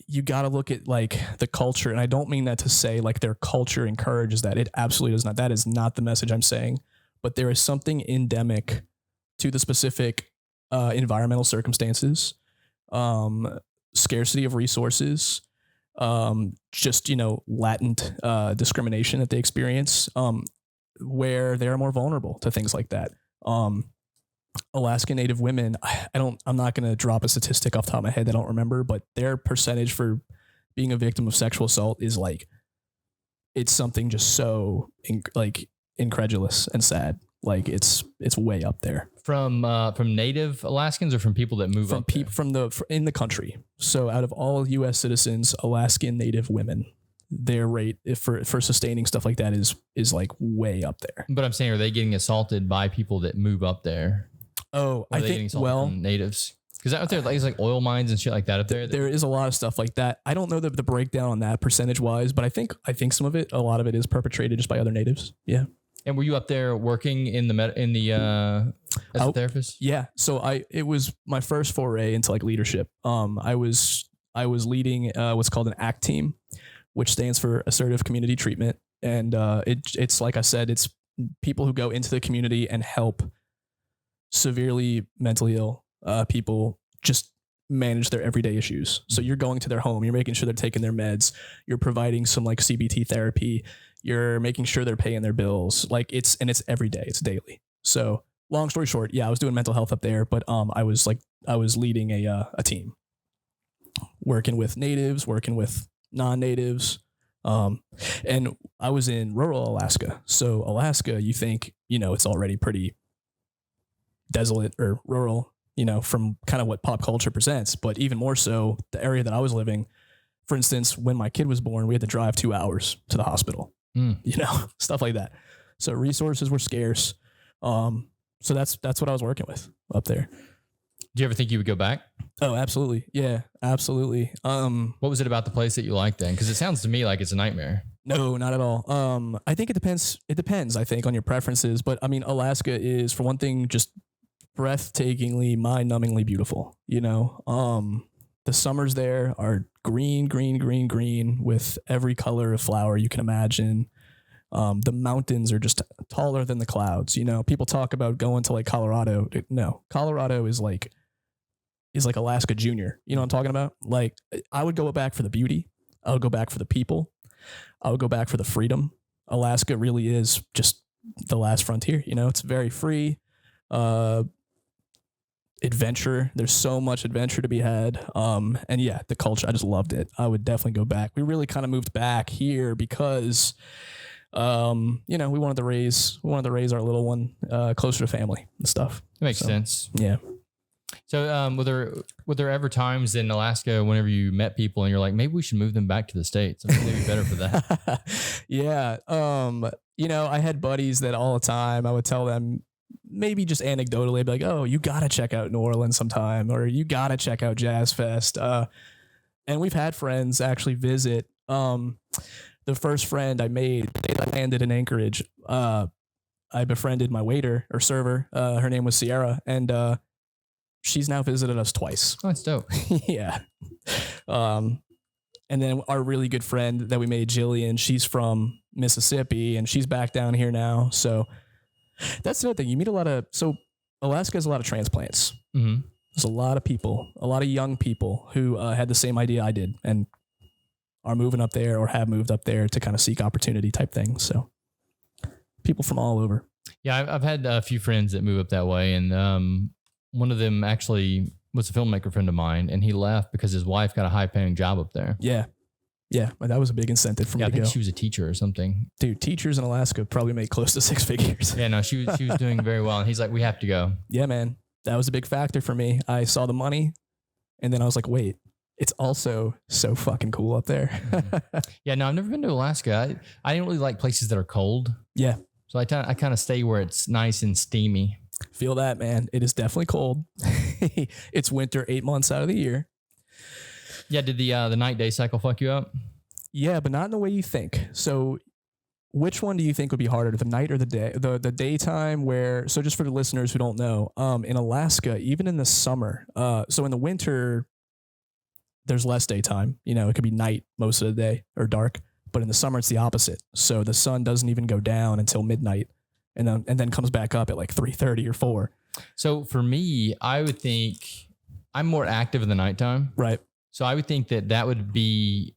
you got to look at like the culture, and I don't mean that to say like their culture encourages that. It absolutely does not. That is not the message I'm saying. But there is something endemic to the specific environmental circumstances, scarcity of resources, just, you know, latent discrimination that they experience, where they're more vulnerable to things like that. Alaska Native women, I'm not going to drop a statistic off the top of my head that I don't remember, but their percentage for being a victim of sexual assault is like, it's something just so incredulous and sad. Like it's way up there. From native Alaskans or from people that move up there? In the country. So out of all U.S. citizens, Alaskan Native women, their rate for sustaining stuff like that is like way up there. But I'm saying, are they getting assaulted by people that move up there? Oh, I think from natives. Because out there, there's like oil mines and shit like that up there. There is a lot of stuff like that. I don't know the breakdown on that percentage wise, but I think a lot of it is perpetrated just by other natives. Yeah. And were you up there working as a therapist? Yeah. So it was my first foray into like leadership. I was leading what's called an ACT team, which stands for Assertive Community Treatment. And it's like I said, it's people who go into the community and help severely mentally ill people just manage their everyday issues. So you're going to their home, you're making sure they're taking their meds, you're providing some like CBT therapy, you're making sure they're paying their bills. Like it's every day, it's daily. So long story short, yeah, I was doing mental health up there, but I was leading a team, working with natives, working with non-natives, And I was in rural Alaska. So Alaska, you think, it's already pretty desolate or rural, from kind of what pop culture presents. But even more so, the area that I was living, for instance, when my kid was born, we had to drive 2 hours to the hospital, stuff like that. So resources were scarce. So that's what I was working with up there. Do you ever think you would go back? Oh, absolutely. Yeah, absolutely. What was it about the place that you liked then? Because it sounds to me like it's a nightmare. No, not at all. I think it depends. It depends, I think, on your preferences. But I mean, Alaska is, for one thing, just breathtakingly, mind-numbingly beautiful. The summers there are green, green, green, green with every color of flower you can imagine. The mountains are just taller than the clouds. People talk about going to like Colorado. No, Colorado is like Alaska Junior. You know what I'm talking about? Like, I would go back for the beauty. I would go back for the people. I would go back for the freedom. Alaska really is just the last frontier. It's very free. Adventure. There's so much adventure to be had. And yeah, the culture, I just loved it. I would definitely go back. We really kind of moved back here because, we wanted to raise our little one closer to family and stuff. It makes sense. Yeah. So, were there ever times in Alaska whenever you met people and you're like, maybe we should move them back to the States? I mean, they'd be better for that. Yeah. I had buddies that all the time I would tell them, maybe just anecdotally, I'd be like, oh, you got to check out New Orleans sometime, or you got to check out Jazz Fest. And we've had friends actually visit. The first friend I made, they landed in Anchorage. I befriended my waiter or server. Her name was Sierra, and she's now visited us twice. Oh, that's dope. Yeah. And then our really good friend that we made, Jillian, she's from Mississippi, and she's back down here now. So that's the other thing. You meet Alaska has a lot of transplants. Mm-hmm. There's a lot of people, a lot of young people who had the same idea I did and are moving up there or have moved up there to kind of seek opportunity type thing. So people from all over. Yeah, I've had a few friends that move up that way, and one of them actually was a filmmaker friend of mine, and he left because his wife got a high-paying job up there. Yeah. Yeah, that was a big incentive for me to go. I think she was a teacher or something. Dude, teachers in Alaska probably make close to 6 figures. Yeah, no, she was doing very well, and he's like, we have to go. Yeah, man. That was a big factor for me. I saw the money, and then I was like, wait, it's also so fucking cool up there. Yeah, no, I've never been to Alaska. I didn't really like places that are cold. Yeah. So I kind of stay where it's nice and steamy. Feel that, man. It is definitely cold. It's winter 8 months out of the year. Yeah, did the night-day cycle fuck you up? Yeah, but not in the way you think. So which one do you think would be harder, the night or the day? The daytime so just for the listeners who don't know, in Alaska, even in the summer, so in the winter, there's less daytime. It could be night most of the day or dark, but in the summer, it's the opposite. So the sun doesn't even go down until midnight and then comes back up at like 3:30 or 4. So for me, I would think I'm more active in the nighttime. Right. So I would think that would be,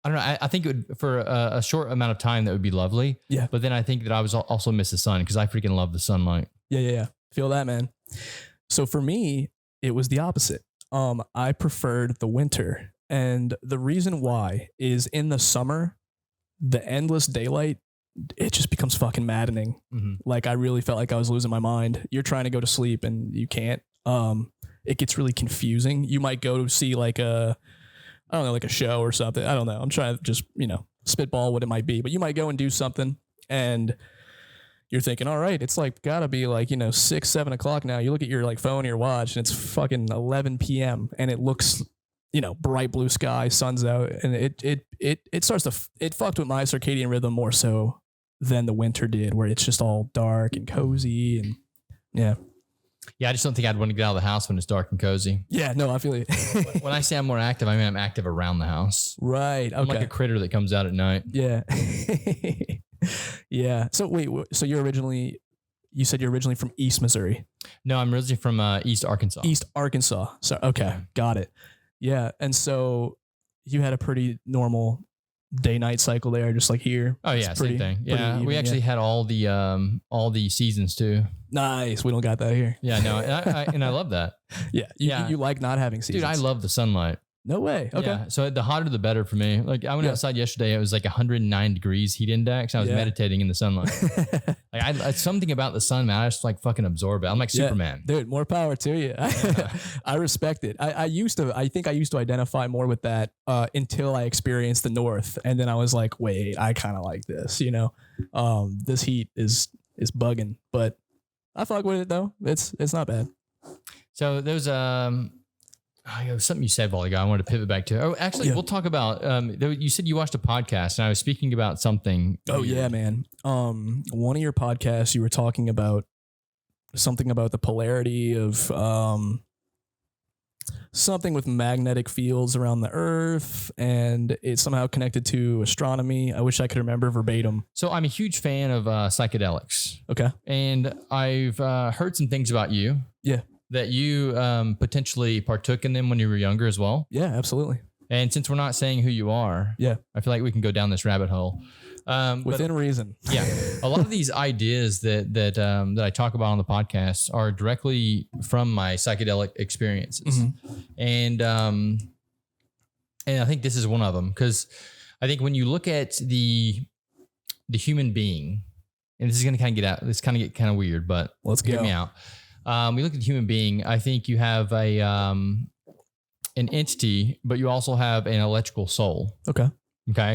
I don't know. I think it would, for a short amount of time, that would be lovely. Yeah. But then I think that I was also miss the sun because I freaking love the sunlight. Yeah. Feel that, man. So for me, it was the opposite. I preferred the winter. And the reason why is in the summer, the endless daylight, it just becomes fucking maddening. Mm-hmm. Like I really felt like I was losing my mind. You're trying to go to sleep and you can't. It gets really confusing. You might go to see like a show or something. I don't know. I'm trying to just, spitball what it might be, but you might go and do something and you're thinking, all right, it's like gotta be like, 6, 7 o'clock now. You look at your like phone or your watch and it's fucking 11 PM and it looks, bright blue sky, sun's out. And it starts to, it fucked with my circadian rhythm more so than the winter did, where it's just all dark and cozy and yeah. Yeah, I just don't think I'd want to get out of the house when it's dark and cozy. Yeah, no, I feel it. When I say I'm more active, I mean I'm active around the house. Right. Okay. I'm like a critter that comes out at night. Yeah. Yeah. So wait, so you said you're originally from East Missouri? No, I'm originally from East Arkansas. East Arkansas. So, okay. Got it. Yeah. And so you had a pretty normal day-night cycle there, just like here. Oh yeah, same thing. Yeah, we actually had all the seasons too. Nice. We don't got that here. Yeah, no, and I love that. Yeah, you like not having seasons. Dude, I love the sunlight. No way. Okay. Yeah. So the hotter the better for me. Like I went outside yesterday. It was like 109 degrees heat index. I was meditating in the sunlight. Like it's something about the sun, man. I just like fucking absorb it. I'm like Superman. Dude, more power to you. I respect it. I think I used to identify more with that until I experienced the North. And then I was like, wait, I kind of like this, you know? This heat is bugging, but I fuck with it though. It's not bad. So there's something you said a while ago. I wanted to pivot back to. Oh, actually, we'll talk about. You said you watched a podcast, and I was speaking about something. Oh yeah, man. One of your podcasts, you were talking about something about the polarity of something with magnetic fields around the Earth, and it's somehow connected to astronomy. I wish I could remember verbatim. So I'm a huge fan of psychedelics. Okay, and I've heard some things about you. Yeah. That you potentially partook in them when you were younger as well. Yeah, absolutely. And since we're not saying who you are, I feel like we can go down this rabbit hole. Within reason. Yeah. A lot of these ideas that I talk about on the podcast are directly from my psychedelic experiences. Mm-hmm. And I think this is one of them, because I think when you look at the human being, and this is going to kind of get out, this kind of get kind of weird, but let's get me out. We look at the human being. I think you have an entity, but you also have an electrical soul. Okay.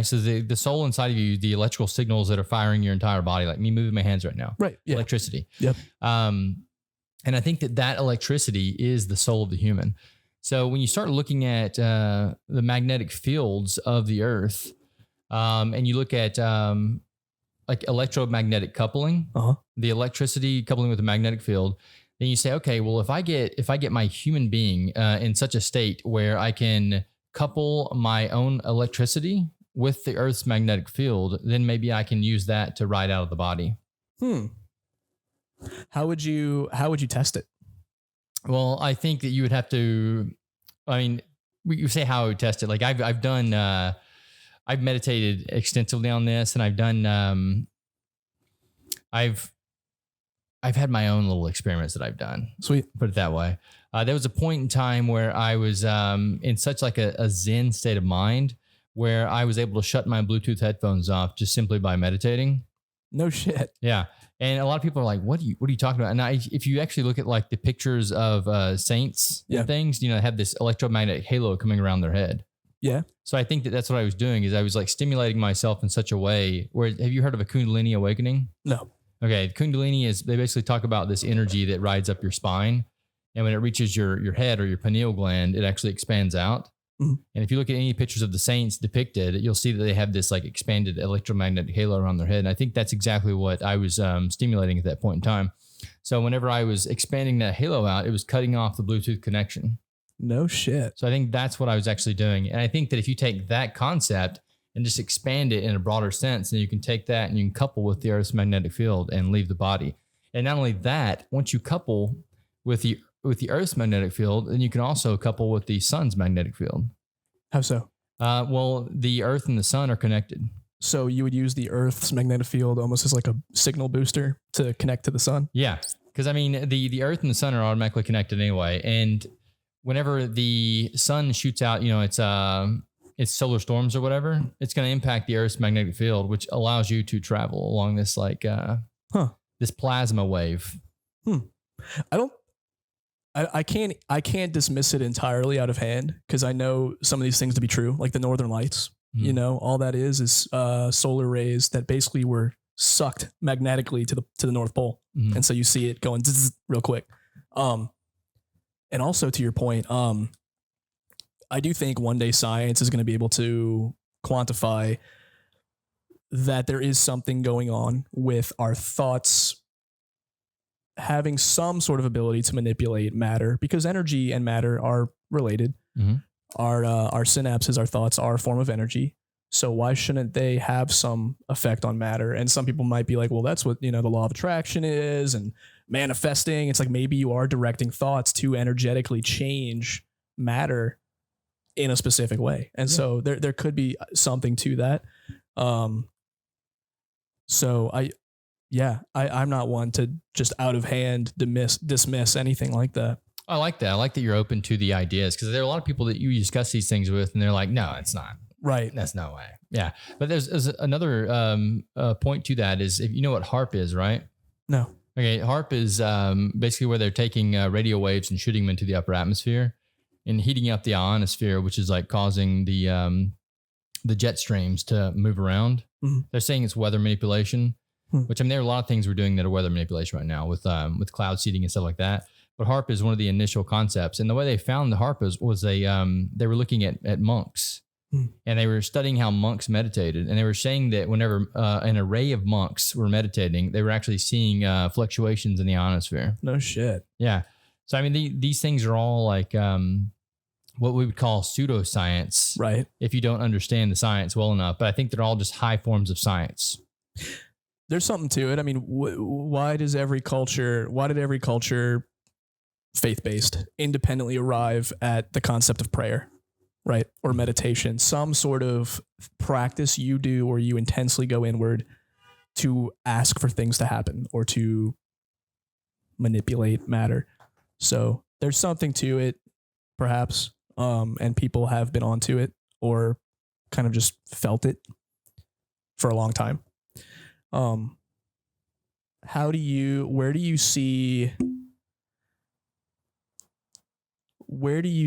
So the soul inside of you, the electrical signals that are firing your entire body, like me moving my hands right now. Right. Yeah. Electricity. Yep. And I think that electricity is the soul of the human. So when you start looking at the magnetic fields of the Earth, and you look at like electromagnetic coupling, the electricity coupling with the magnetic field, then you say, okay, well, if I get my human being in such a state where I can couple my own electricity with the Earth's magnetic field, then maybe I can use that to ride out of the body. How would you test it? Well, I think that you would have to. I mean, you say how I would test it. Like I've done. I've meditated extensively on this, and I've done. I've had my own little experiments that I've done. Sweet. Put it that way. There was a point in time where I was in such like a Zen state of mind where I was able to shut my Bluetooth headphones off just simply by meditating. No shit. Yeah. And a lot of people are like, what are you talking about? And if you actually look at like the pictures of saints and things, you know, they have this electromagnetic halo coming around their head. Yeah. So I think that's what I was doing is I was like stimulating myself in such a way where, have you heard of a Kundalini awakening? No. Okay. Kundalini is, they basically talk about this energy that rides up your spine. And when it reaches your head or your pineal gland, it actually expands out. Mm-hmm. And if you look at any pictures of the saints depicted, you'll see that they have this like expanded electromagnetic halo around their head. And I think that's exactly what I was stimulating at that point in time. So whenever I was expanding that halo out, it was cutting off the Bluetooth connection. No shit. So I think that's what I was actually doing. And I think that if you take that concept and just expand it in a broader sense, then you can take that and you can couple with the Earth's magnetic field and leave the body. And not only that, once you couple with the Earth's magnetic field, then you can also couple with the sun's magnetic field. How so? Well, the Earth and the sun are connected. So you would use the Earth's magnetic field almost as like a signal booster to connect to the sun? Yeah. Because I mean, the Earth and the sun are automatically connected anyway. And whenever the sun shoots out, you know, it's solar storms or whatever, it's going to impact the Earth's magnetic field, which allows you to travel along this like this plasma wave. I can't dismiss it entirely out of hand because I know some of these things to be true, like the Northern Lights. Mm-hmm. You know, all that is solar rays that basically were sucked magnetically to the North Pole, and so you see it going real quick. And also to your point, I do think one day science is going to be able to quantify that there is something going on with our thoughts having some sort of ability to manipulate matter, because energy and matter are related. Mm-hmm. Our synapses, our thoughts are a form of energy. So why shouldn't they have some effect on matter? And some people might be like, well, that's what, you know, the law of attraction is and manifesting. It's like, maybe you are directing thoughts to energetically change matter in a specific way. And so there could be something to that. So I'm not one to just out of hand dismiss anything like that. I like that. I like that you're open to the ideas, because there are a lot of people that you discuss these things with and they're like, no, it's not. Right. That's no way. Yeah. But there's another point to that is, if you know what HARP is, right? No. Okay. HARP is basically where they're taking radio waves and shooting them into the upper atmosphere and heating up the ionosphere, which is like causing the jet streams to move around. Mm-hmm. They're saying it's weather manipulation, which, I mean, there are a lot of things we're doing that are weather manipulation right now with cloud seeding and stuff like that. But HARP is one of the initial concepts. And the way they found the HARP was they were looking at monks. And they were studying how monks meditated. And they were saying that whenever an array of monks were meditating, they were actually seeing fluctuations in the ionosphere. No shit. Yeah. So, I mean, these things are all like what we would call pseudo-science. Right. If you don't understand the science well enough. But I think they're all just high forms of science. There's something to it. I mean, why did every culture faith-based independently arrive at the concept of prayer, right? Or meditation, some sort of practice you do where you intensely go inward to ask for things to happen or to manipulate matter. So there's something to it, perhaps, and people have been onto it or kind of just felt it for a long time. Where do you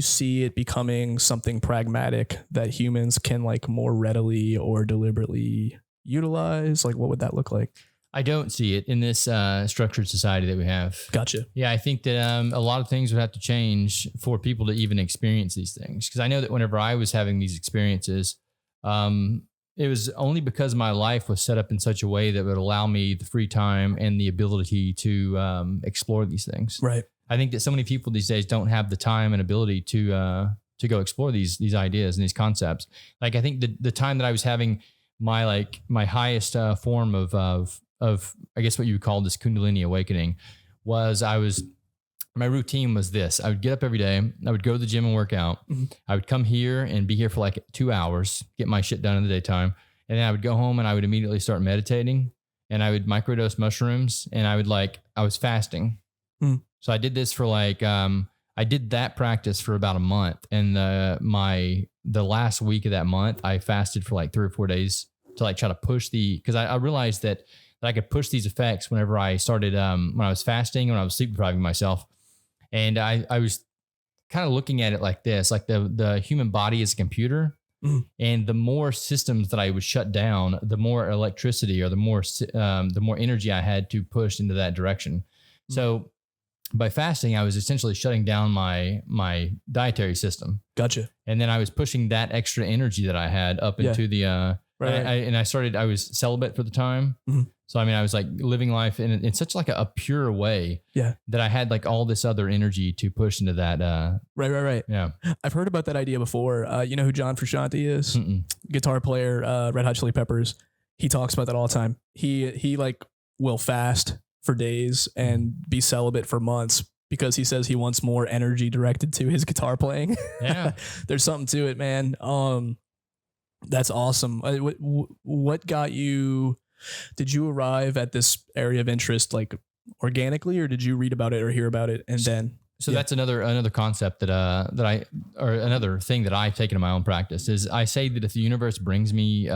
see it becoming something pragmatic that humans can like more readily or deliberately utilize? Like, what would that look like? I don't see it in this structured society that we have. Gotcha. Yeah, I think that a lot of things would have to change for people to even experience these things. Because I know that whenever I was having these experiences, it was only because my life was set up in such a way that would allow me the free time and the ability to explore these things. Right. I think that so many people these days don't have the time and ability to go explore these ideas and these concepts. Like, I think the time that I was having my highest form of I guess what you would call this Kundalini awakening was my routine was this. I would get up every day. I would go to the gym and work out. Mm-hmm. I would come here and be here for like 2 hours, get my shit done in the daytime. And then I would go home and I would immediately start meditating, and I would microdose mushrooms, and I was fasting. Mm. So I did this for I did that practice for about a month. And the last week of that month, I fasted for like 3 or 4 days to like try to push because I realized that I could push these effects whenever I started, when I was fasting, when I was sleep depriving myself. And I was kind of looking at it like this, like the human body is a computer. Mm. And the more systems that I would shut down, the more electricity or the more energy I had to push into that direction. Mm. So by fasting, I was essentially shutting down my dietary system. Gotcha. And then I was pushing that extra energy that I had up into the, I was celibate for the time. Mm-hmm. So, I mean, I was like living life in such like a pure way that I had like all this other energy to push into that. Right. Yeah. I've heard about that idea before. You know who John Frusciante is? Mm-mm. Guitar player, Red Hot Chili Peppers. He talks about that all the time. He like will fast for days and be celibate for months because he says he wants more energy directed to his guitar playing. Yeah. There's something to it, man. That's awesome. What got you? Did you arrive at this area of interest like organically, or did you read about it or hear about it and then? So that's another concept or another thing that I've taken in my own practice is I say that if the universe brings me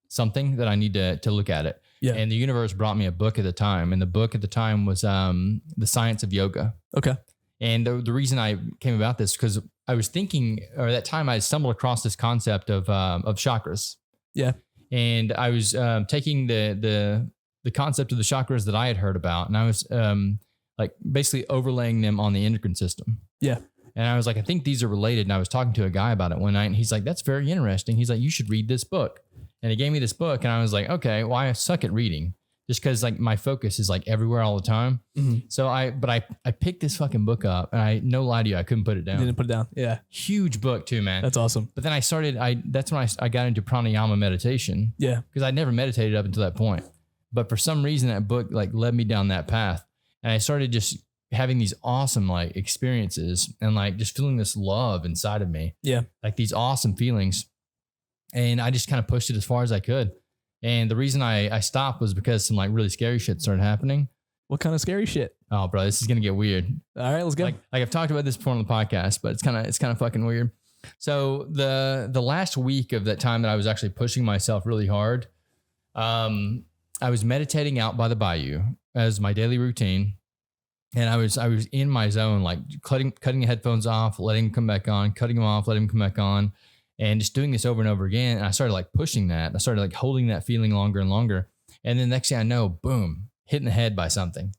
something, that I need to look at it. Yeah. And the universe brought me a book at the time, and the book at the time was The Science of Yoga. Okay. And the reason I came about this because I was thinking, or at that time I stumbled across this concept of chakras. Yeah. And I was taking the concept of the chakras that I had heard about, and I was like basically overlaying them on the endocrine system. Yeah. And I was like, I think these are related. And I was talking to a guy about it one night, and he's like, that's very interesting. He's like, you should read this book. And he gave me this book, and I was like, okay, well, I suck at reading just because like my focus is like everywhere all the time. Mm-hmm. So I picked this fucking book up, and no lie to you, I couldn't put it down. You didn't put it down. Yeah. Huge book too, man. That's awesome. But then that's when I got into pranayama meditation. Yeah. Because I'd never meditated up until that point. But for some reason that book like led me down that path. And I started just having these awesome like experiences and like just feeling this love inside of me. Yeah. Like these awesome feelings. And I just kind of pushed it as far as I could. And the reason I stopped was because some like really scary shit started happening. What kind of scary shit? Oh, bro, this is gonna get weird. All right, let's go. Like I've talked about this before on the podcast, but it's kind of fucking weird. So the last week of that time that I was actually pushing myself really hard, I was meditating out by the bayou as my daily routine. And I was in my zone, like cutting the headphones off, letting them come back on, cutting them off, letting them come back on, and just doing this over and over again. And I started like pushing that. I started like holding that feeling longer and longer. And then the next thing I know, boom, hit in the head by something.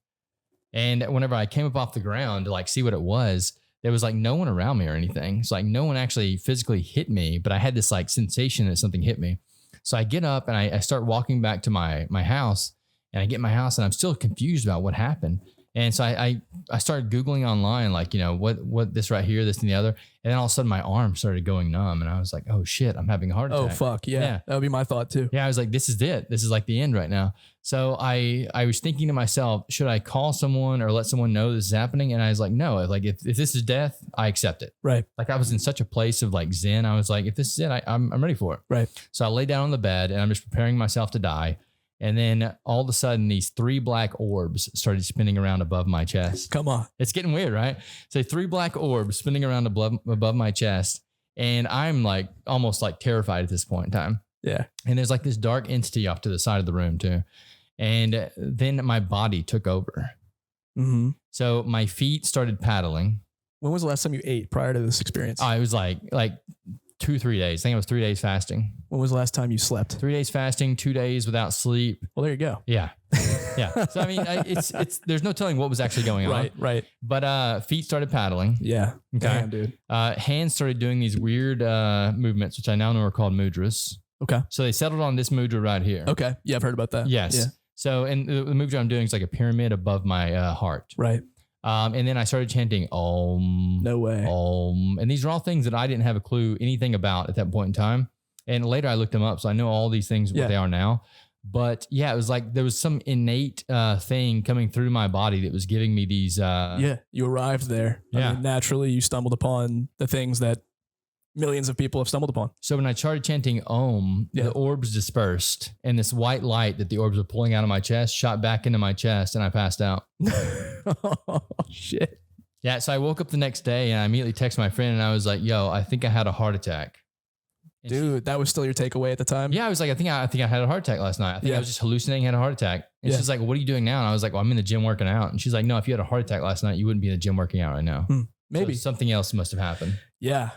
And whenever I came up off the ground to like see what it was, there was like no one around me or anything. It's like no one actually physically hit me, but I had this like sensation that something hit me. So I get up and I start walking back to my house, and I get in my house and I'm still confused about what happened. And so I started Googling online, like, you know, what this right here, this and the other. And then all of a sudden my arm started going numb, and I was like, oh shit, I'm having a heart attack. Oh fuck. Yeah. That would be my thought too. Yeah. I was like, this is it. This is like the end right now. So I was thinking to myself, should I call someone or let someone know this is happening? And I was like, no, like if this is death, I accept it. Right. Like I was in such a place of like Zen. I was like, if this is it, I'm ready for it. Right. So I lay down on the bed and I'm just preparing myself to die. And then all of a sudden, these 3 black orbs started spinning around above my chest. Come on. It's getting weird, right? So 3 black orbs spinning around above my chest. And I'm like almost like terrified at this point in time. Yeah. And there's like this dark entity off to the side of the room too. And then my body took over. Mm-hmm. So my feet started paddling. When was the last time you ate prior to this experience? It was like 2-3 days. I think it was 3 days fasting. When was the last time you slept? 3 days fasting, 2 days without sleep. Well, there you go. Yeah. Yeah. So, I mean, it's, there's no telling what was actually going on. Right. But, feet started paddling. Yeah. Okay. Damn, dude. Hands started doing these weird, movements, which I now know are called mudras. Okay. So they settled on this mudra right here. Okay. Yeah. I've heard about that. Yes. Yeah. So, and the mudra I'm doing is like a pyramid above my, heart. Right. And then I started chanting Om. No way. Om. And these are all things that I didn't have a clue anything about at that point in time. And later I looked them up. So I know all these things, what they are now. But yeah, it was like there was some innate thing coming through my body that was giving me these. Yeah, you arrived there. Yeah. I mean, naturally, you stumbled upon the things that millions of people have stumbled upon. So when I started chanting Om, the orbs dispersed, and this white light that the orbs were pulling out of my chest shot back into my chest, and I passed out. Oh, shit. Yeah, so I woke up the next day and I immediately texted my friend and I was like, yo, I think I had a heart attack. And dude, that was still your takeaway at the time? Yeah, I was like, I think I had a heart attack last night. I think I was just hallucinating, had a heart attack. And she's like, what are you doing now? And I was like, well, I'm in the gym working out. And she's like, no, if you had a heart attack last night, you wouldn't be in the gym working out right now. Maybe. So something else must have happened. Yeah.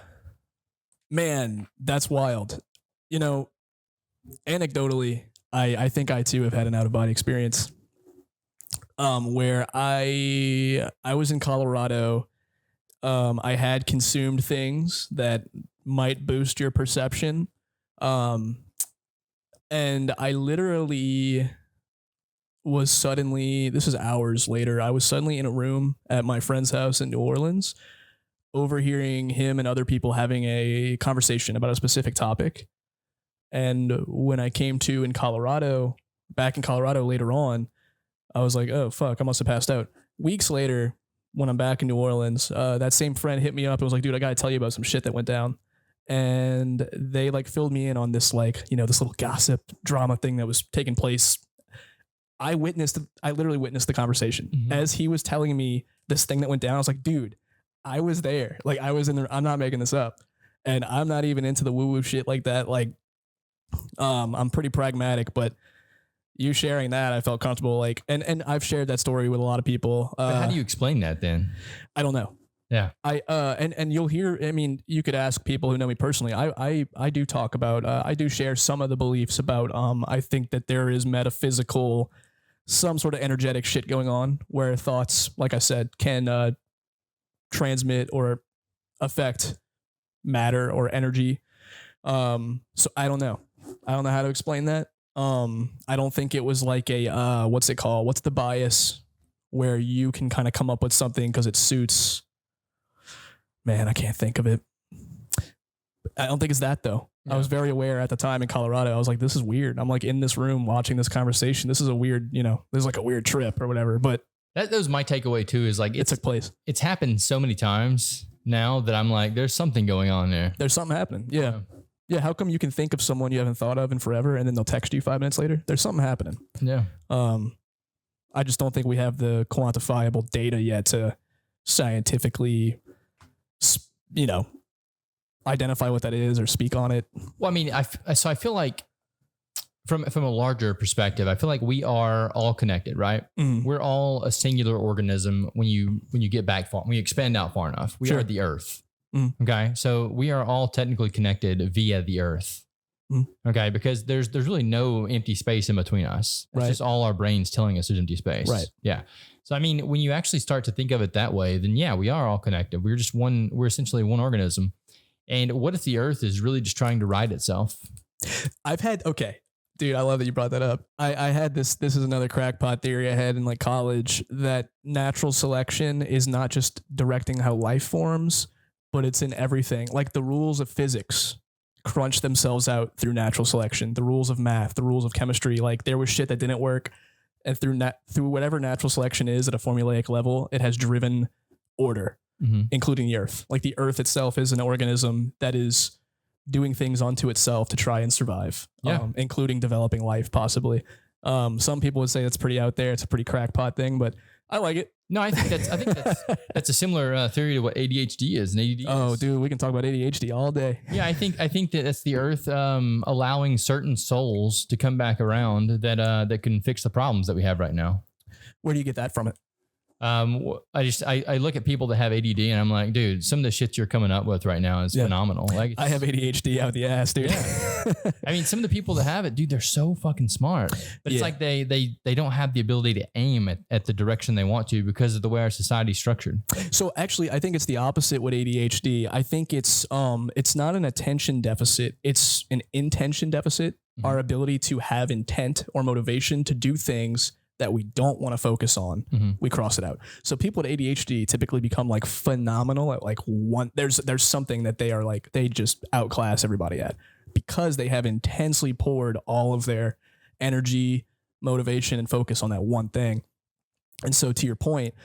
Man, that's wild. You know, anecdotally, I think I too have had an out-of-body experience where I was in Colorado. I had consumed things that might boost your perception. And I literally was suddenly, this was hours later, I was suddenly in a room at my friend's house in New Orleans, overhearing him and other people having a conversation about a specific topic. And when I came to back in Colorado later on, I was like, oh, fuck, I must have passed out. Weeks later, when I'm back in New Orleans, that same friend hit me up and was like, dude, I got to tell you about some shit that went down. And they like filled me in on this, like, you know, this little gossip drama thing that was taking place. I literally witnessed the conversation. As he was telling me this thing that went down. I was like, dude, I was there. Like, I was in there. I'm not making this up. And I'm not even into the woo-woo shit like that. Like, I'm pretty pragmatic, but you sharing that, I felt comfortable. Like, and I've shared that story with a lot of people. But how do you explain that then? I don't know. Yeah. And you'll hear, I mean, you could ask people who know me personally. I do talk about, I do share some of the beliefs about, I think that there is metaphysical, some sort of energetic shit going on where thoughts, like I said, can, transmit or affect matter or energy. So I don't know. I don't know how to explain that. I don't think it was like a, what's it called? What's the bias where you can kind of come up with something because it suits. Man, I can't think of it. I don't think it's that though. Yeah. I was very aware at the time in Colorado. I was like, this is weird. I'm like in this room watching this conversation. This is a weird, you know, this is like a weird trip or whatever. But that was my takeaway too, is like it took place. It's happened so many times now that I'm like, there's something going on there. There's something happening. Yeah. Yeah. How come you can think of someone you haven't thought of in forever and then they'll text you 5 minutes later? There's something happening. Yeah. I just don't think we have the quantifiable data yet to scientifically, identify what that is or speak on it. Well, I mean, so I feel like from a larger perspective, I feel like we are all connected, right? We're all a singular organism when you get back far, when you expand out far enough. We are the Earth. Okay. So we are all technically connected via the Earth. Okay. Because there's really no empty space in between us. It's just all our brains telling us there's empty space. Right. Yeah. So, I mean, when you actually start to think of it that way, then yeah, we are all connected. We're essentially one organism. And what if the Earth is really just trying to ride itself? Dude, I love that you brought that up. I had this is another crackpot theory I had in like college, that natural selection is not just directing how life forms, but it's in everything. Like the rules of physics crunch themselves out through natural selection, the rules of math, the rules of chemistry. Like there was shit that didn't work. And through whatever natural selection is at a formulaic level, it has driven order, including the Earth. Like the Earth itself is an organism that is doing things onto itself to try and survive, including developing life, possibly. Some people would say that's pretty out there. It's a pretty crackpot thing, but I like it. No, I think that's a similar theory to what ADHD is. And ADD dude, we can talk about ADHD all day. Yeah, I think that that's the Earth allowing certain souls to come back around that can fix the problems that we have right now. Where do you get that from? I look at people that have ADD and I'm like, dude, some of the shit you're coming up with right now is phenomenal. Like I have ADHD out the ass, dude. Yeah. I mean, some of the people that have it, dude, they're so fucking smart, but it's like they don't have the ability to aim at the direction they want to because of the way our society's structured. So actually, I think it's the opposite with ADHD. I think it's not an attention deficit. It's an intention deficit. Our ability to have intent or motivation to do things that we don't want to focus on, we cross it out. So people with ADHD typically become like phenomenal at like one. There's something that they are like, they just outclass everybody at because they have intensely poured all of their energy, motivation, and focus on that one thing. And so to your point,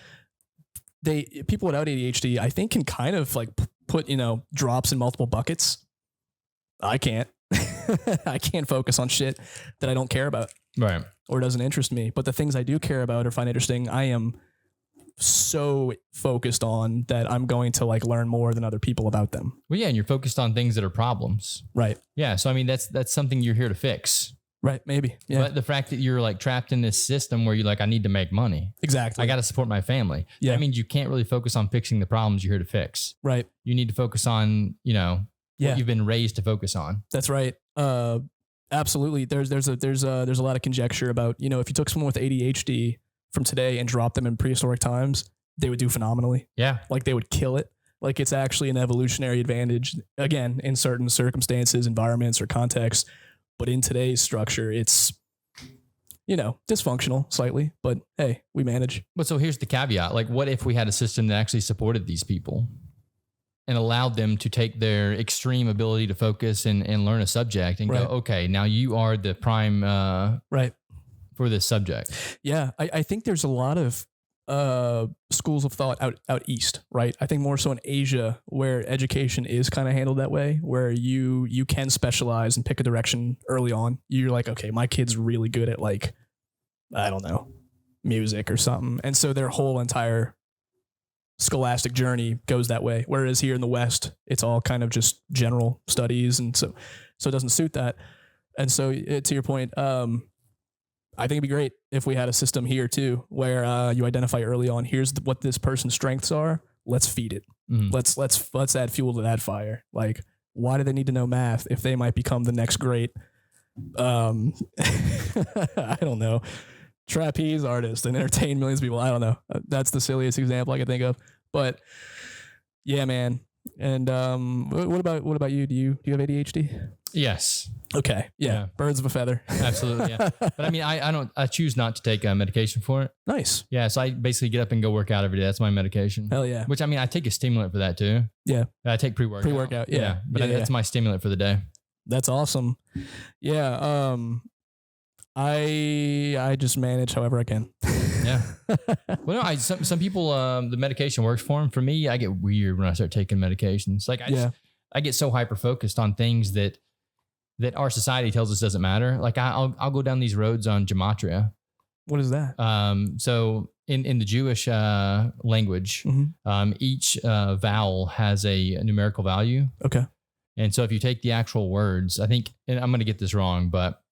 people without ADHD, I think, can kind of like put, drops in multiple buckets. I can't. I can't focus on shit that I don't care about. Right. Or doesn't interest me. But the things I do care about or find interesting, I am so focused on that I'm going to like learn more than other people about them. Well, yeah. And you're focused on things that are problems. Right. Yeah. So, I mean, that's something you're here to fix. Right. Maybe. Yeah. But the fact that you're like trapped in this system where you're like, I need to make money. Exactly. I got to support my family. Yeah. That means you can't really focus on fixing the problems you're here to fix. Right. You need to focus on, what you've been raised to focus on. That's right. Absolutely. There's a lot of conjecture about, if you took someone with ADHD from today and dropped them in prehistoric times, they would do phenomenally. Yeah. Like they would kill it. Like it's actually an evolutionary advantage, again, in certain circumstances, environments, or contexts. But in today's structure, it's, dysfunctional slightly, but hey, we manage. But so here's the caveat. Like, what if we had a system that actually supported these people and allowed them to take their extreme ability to focus and learn a subject and go, okay, now you are the prime for this subject. Yeah. I think there's a lot of schools of thought out east, right? I think more so in Asia, where education is kind of handled that way, where you can specialize and pick a direction early on. You're like, okay, my kid's really good at like, I don't know, music or something. And so their whole entire scholastic journey goes that way. Whereas here in the West, it's all kind of just general studies. And so it doesn't suit that. And so to your point, I think it'd be great if we had a system here too, where you identify early on, here's what this person's strengths are. Let's feed it. Let's add fuel to that fire. Like, why do they need to know math if they might become the next great, I don't know, trapeze artist and entertain millions of people? I don't know. That's the silliest example I can think of. But yeah, man. And what about you? Do you have ADHD? Yes. Okay. Yeah. Birds of a feather. Absolutely. Yeah. But I mean, I choose not to take medication for it. Nice. Yeah. So I basically get up and go work out every day. That's my medication. Hell yeah. Which, I mean, I take a stimulant for that too. Yeah. I take pre-workout. Pre-workout. Yeah. But that's my stimulant for the day. That's awesome. Yeah. I just manage however I can. Yeah. Well, no, some people, the medication works for them. For me, I get weird when I start taking medications. Like I get so hyper focused on things that our society tells us doesn't matter. Like I'll go down these roads on gematria What is that? So in the Jewish language, each vowel has a numerical value. Okay. And so if you take the actual words, I think, and I'm going to get this wrong, but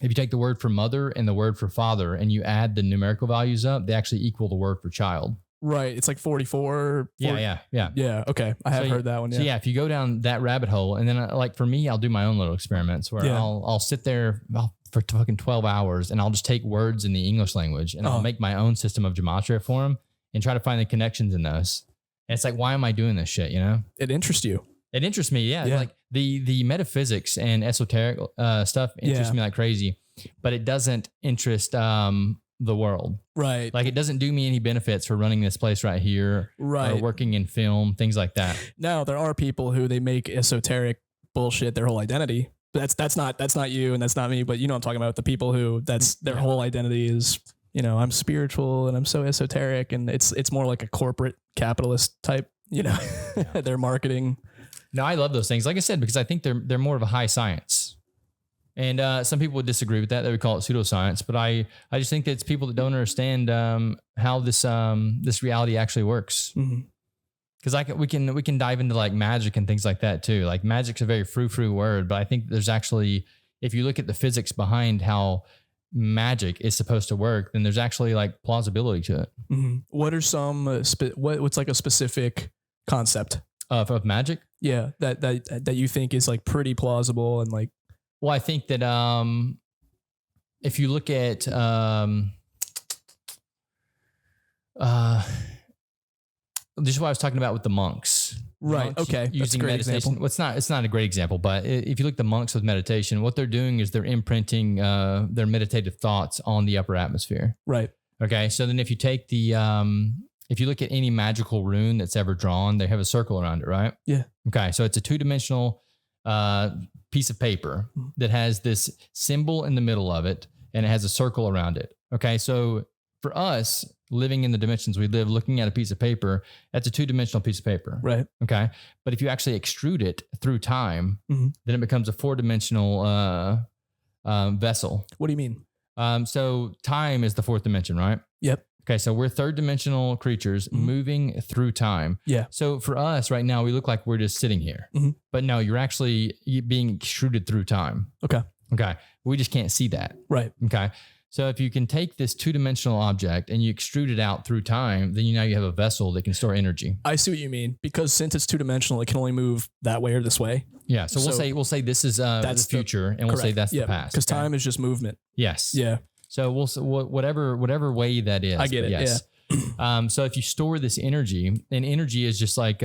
if you take the word for mother and the word for father and you add the numerical values up, they actually equal the word for child. Right. It's like 44. Yeah. Yeah. Okay. I have heard that one. Yeah. So yeah, if you go down that rabbit hole, and then like for me, I'll do my own little experiments where I'll sit there for fucking 12 hours and I'll just take words in the English language and I'll make my own system of gematria for them and try to find the connections in those. And it's like, why am I doing this shit? You know, it interests you. It interests me. Yeah. Like the metaphysics and esoteric stuff interests me like crazy, but it doesn't interest the world. Right. Like it doesn't do me any benefits for running this place right here. Right. Or working in film, things like that. Now there are people who they make esoteric bullshit their whole identity. That's not you and that's not me, but you know what I'm talking about. The people who that's their whole identity is, you know, I'm spiritual and I'm so esoteric, and it's more like a corporate capitalist type, you know, their marketing. No, I love those things. Like I said, because I think they're more of a high science. And some people would disagree with that. They would call it pseudo-science. But I just think that it's people that don't understand how this reality actually works. Because we can dive into like magic and things like that too. Like magic's a very frou-frou word, but I think there's actually, if you look at the physics behind how magic is supposed to work, then there's actually like plausibility to it. What are some what's like a specific concept of magic? Yeah, that you think is like pretty plausible and like. Well, I think that if you look at just what I was talking about with the monks. Right. Monks okay. Using meditation. Example. Well, it's not a great example, but if you look at the monks with meditation, what they're doing is they're imprinting their meditative thoughts on the upper atmosphere. Right. Okay. So then if you take if you look at any magical rune that's ever drawn, they have a circle around it, right? Yeah. Okay. So it's a 2-dimensional piece of paper that has this symbol in the middle of it and it has a circle around it. Okay. So for us living in the dimensions we live, looking at a piece of paper, that's a 2-dimensional piece of paper. Right. Okay. But if you actually extrude it through time, then it becomes a 4-dimensional vessel. What do you mean? So time is the 4th dimension, right? Yep. Okay, so we're 3rd-dimensional creatures moving through time. Yeah. So for us right now, we look like we're just sitting here. But no, you're actually being extruded through time. Okay. Okay. We just can't see that. Right. Okay. So if you can take this 2-dimensional object and you extrude it out through time, then now you have a vessel that can store energy. I see what you mean. Because since it's 2-dimensional, it can only move that way or this way. Yeah. So we'll say this is the future, and we'll say that's the past. Because time is just movement. Yes. Yeah. So whatever way that is. I get it. Yes. Yeah. So if you store this energy, and energy is just like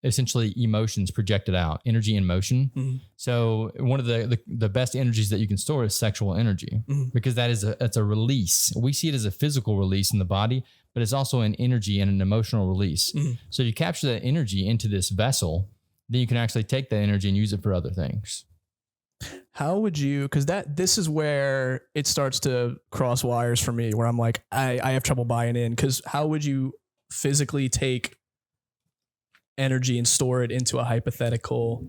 essentially emotions projected out, energy in motion. So one of the best energies that you can store is sexual energy, because it's a release. We see it as a physical release in the body, but it's also an energy and an emotional release. So if you capture that energy into this vessel, then you can actually take that energy and use it for other things. How would you, because this is where it starts to cross wires for me, where I'm like, I have trouble buying in, because how would you physically take energy and store it into a hypothetical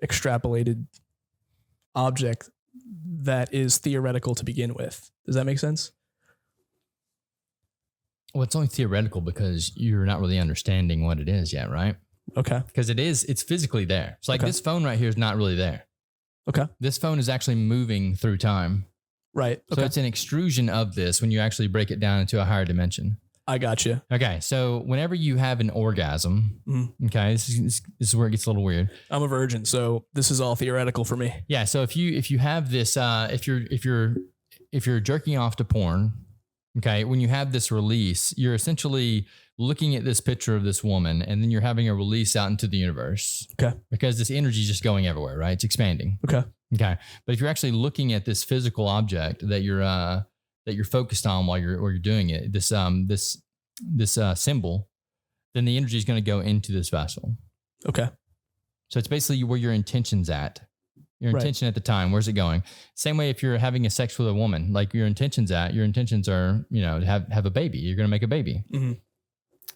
extrapolated object that is theoretical to begin with? Does that make sense? Well, it's only theoretical because you're not really understanding what it is yet, right? Okay. Because it's physically there. So like this phone right here is not really there. Okay. This phone is actually moving through time. Right. So it's an extrusion of this when you actually break it down into a higher dimension. I got you. Okay. So whenever you have an orgasm, okay, this is where it gets a little weird. I'm a virgin, so this is all theoretical for me. Yeah. So if you have this, if you're jerking off to porn, okay, when you have this release, you're essentially looking at this picture of this woman, and then you're having a release out into the universe. Okay. Because this energy is just going everywhere, right? It's expanding. Okay. Okay. But if you're actually looking at this physical object that you're focused on while you're doing it, this symbol, then the energy is going to go into this vessel. Okay. So it's basically where your intention's at. Your intention at the time, where's it going? Same way if you're having a sex with a woman, like your intentions are, to have a baby. You're going to make a baby.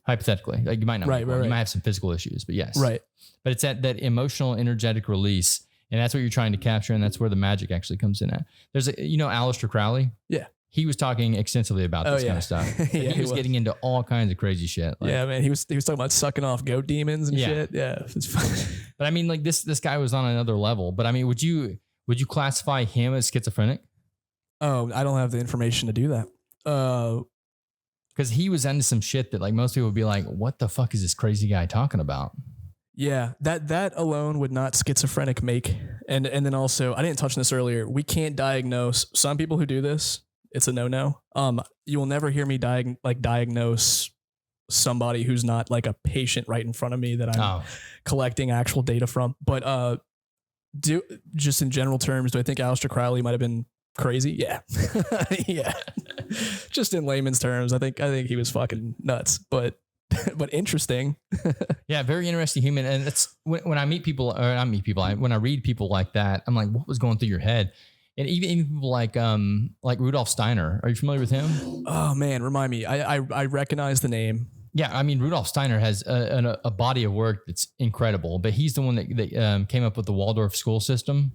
Hypothetically, like you might not, you might have some physical issues, but yes. Right. But it's at that emotional, energetic release. And that's what you're trying to capture. And that's where the magic actually comes in at. There's Aleister Crowley. Yeah. he was talking extensively about this kind of stuff. Yeah, he was getting into all kinds of crazy shit. Like, yeah, man. He was talking about sucking off goat demons and shit. Yeah. It's fun. But I mean, like this guy was on another level. But I mean, would you classify him as schizophrenic? Oh, I don't have the information to do that. Because he was into some shit that like most people would be like, what the fuck is this crazy guy talking about? Yeah, that alone would not schizophrenic make. And then also, I didn't touch on this earlier. We can't diagnose some people who do this. It's a no. You will never hear me diagnose somebody who's not like a patient right in front of me that I'm collecting actual data from. But just in general terms, do I think Aleister Crowley might have been crazy? Yeah. Yeah. Just in layman's terms, I think he was fucking nuts, but interesting. Yeah, very interesting human. And that's when I meet people, or not meet people, when I read people like that, I'm like, what was going through your head? And even people like Rudolf Steiner. Are you familiar with him? Oh man, remind me. I recognize the name. Yeah, I mean, Rudolf Steiner has a body of work that's incredible, but he's the one that came up with the Waldorf school system.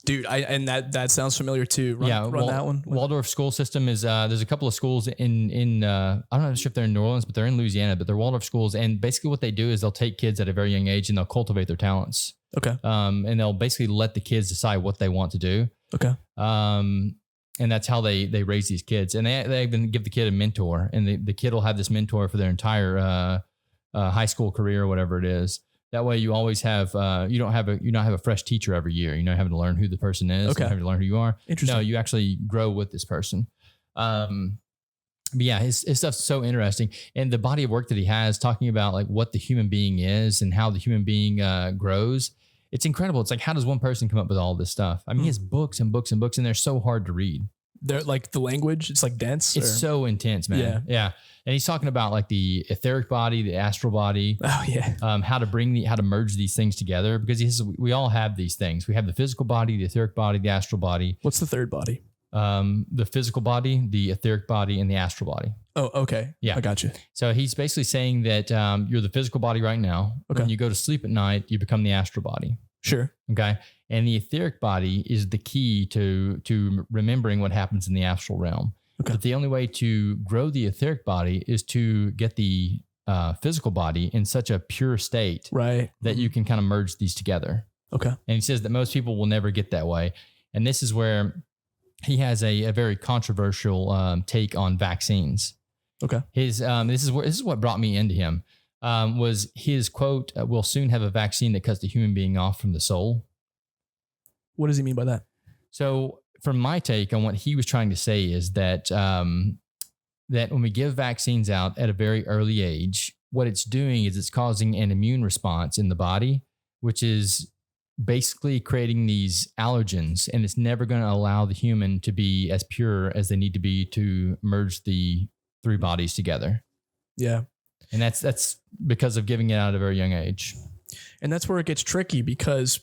Dude, and that sounds familiar too. Run that one. Waldorf school system is there's a couple of schools in I don't know if they're in New Orleans, but they're in Louisiana, but they're Waldorf schools, and basically what they do is they'll take kids at a very young age and they'll cultivate their talents. Okay. And they'll basically let the kids decide what they want to do. Okay. And that's how they raise these kids, and they even give the kid a mentor, and the kid will have this mentor for their entire high school career or whatever it is. That way you always have, you don't have a fresh teacher every year. You're not having to learn who the person is. Okay. You're having to learn who you are. Interesting. No, you actually grow with this person. But yeah, his stuff's so interesting. And the body of work that he has talking about like what the human being is and how the human being grows. It's incredible. It's like, how does one person come up with all this stuff? I mean, he has books and books and books, and they're so hard to read. They're like the language. It's like dense. It's so intense, man. Yeah. And he's talking about like the etheric body, the astral body. Oh yeah. How to merge these things together, because he says we all have these things. We have the physical body, the etheric body, the astral body. What's the third body? The physical body, the etheric body, and the astral body. Oh, okay. Yeah. I got you. So he's basically saying that you're the physical body right now. Okay. When you go to sleep at night, you become the astral body. Sure. Okay. And the etheric body is the key to remembering what happens in the astral realm. Okay. But the only way to grow the etheric body is to get the physical body in such a pure state, right, that you can kind of merge these together. Okay. And he says that most people will never get that way. And this is where he has a very controversial take on vaccines. Okay. This is what brought me into him. Was his quote, "We'll soon have a vaccine that cuts the human being off from the soul." What does he mean by that? So from my take on what he was trying to say is that that when we give vaccines out at a very early age, what it's doing is it's causing an immune response in the body, which is basically creating these allergens, and it's never going to allow the human to be as pure as they need to be to merge the three bodies together. Yeah. And that's because of giving it out at a very young age. And that's where it gets tricky, because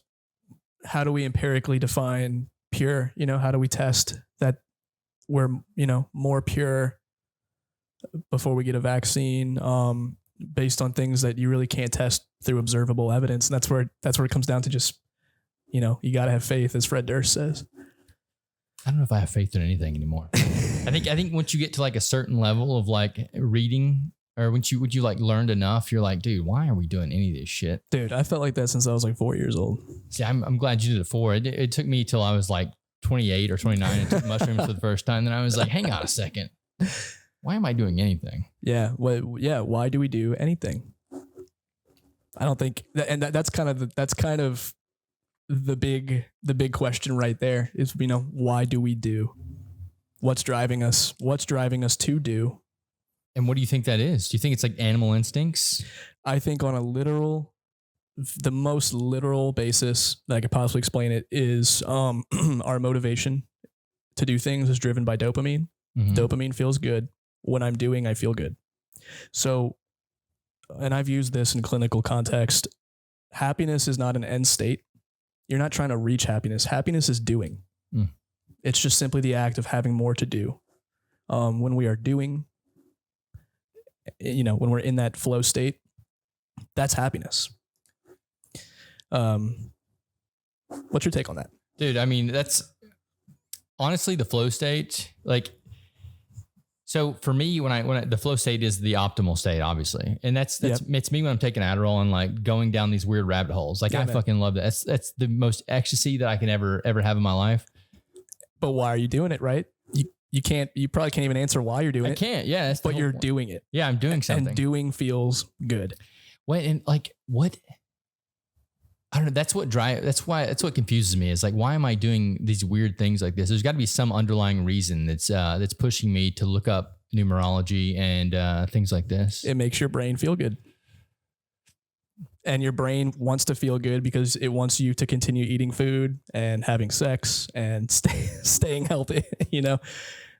how do we empirically define pure? How do we test that we're, more pure before we get a vaccine, based on things that you really can't test through observable evidence? And that's where it comes down to just, you got to have faith, as Fred Durst says. I don't know if I have faith in anything anymore. I think once you get to like a certain level of like reading, or when you like learned enough, you're like, dude, why are we doing any of this shit? Dude, I felt like that since I was like 4 years old. See, I'm glad you did it for. It took me till I was like 28 or 29 and took mushrooms for the first time. Then I was like, hang on a second. Why am I doing anything? Yeah. Why do we do anything? I don't think that, and that's kind of the big question right there is, why do we do? What's driving us? What's driving us to do? And what do you think that is? Do you think it's like animal instincts? I think on the most literal basis that I could possibly explain it is our motivation to do things is driven by dopamine. Mm-hmm. Dopamine feels good. When I'm doing, I feel good. So, and I've used this in clinical context. Happiness is not an end state. You're not trying to reach happiness. Happiness is doing. Mm. It's just simply the act of having more to do. When we are doing, when we're in that flow state, that's happiness. What's your take on that? Dude, I mean, honestly, the flow state, like, so for me, when the flow state is the optimal state, obviously. And that's it's me when I'm taking Adderall and like going down these weird rabbit holes. Like I fucking love that. That's the most ecstasy that I can ever have in my life. But why are you doing it, right? You probably can't even answer why you're doing it. I can't. Yeah. But you're doing it. Yeah. I'm doing something. And doing feels good. Wait, and like what? I don't know. That's what confuses me is like, why am I doing these weird things like this? There's got to be some underlying reason that's pushing me to look up numerology and things like this. It makes your brain feel good. And your brain wants to feel good because it wants you to continue eating food and having sex and staying healthy. You know,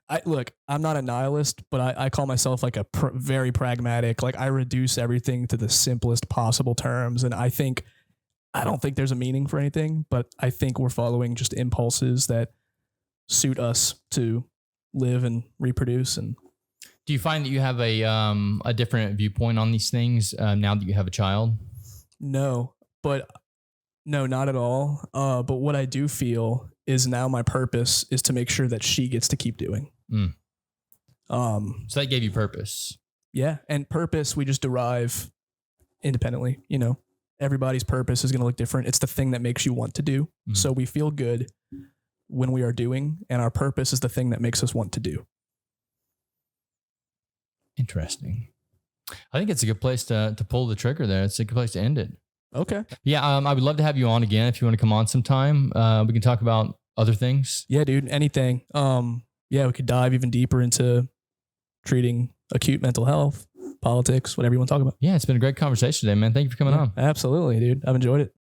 I'm not a nihilist, but I call myself like a very pragmatic. Like I reduce everything to the simplest possible terms. And I don't think there's a meaning for anything, but I think we're following just impulses that suit us to live and reproduce. And do you find that you have a different viewpoint on these things now that you have a child? No, not at all. But what I do feel is now my purpose is to make sure that she gets to keep doing. So that gave you purpose. Yeah. And purpose, we just derive independently, you know, everybody's purpose is going to look different. It's the thing that makes you want to do. Mm-hmm. So we feel good when we are doing, and our purpose is the thing that makes us want to do. Interesting. I think it's a good place to pull the trigger there. It's a good place to end it. Okay. Yeah. I would love to have you on again. If you want to come on sometime, we can talk about other things. Yeah, dude. Anything. Yeah, we could dive even deeper into treating acute mental health, politics, whatever you want to talk about. Yeah. It's been a great conversation today, man. Thank you for coming on. Absolutely, dude. I've enjoyed it.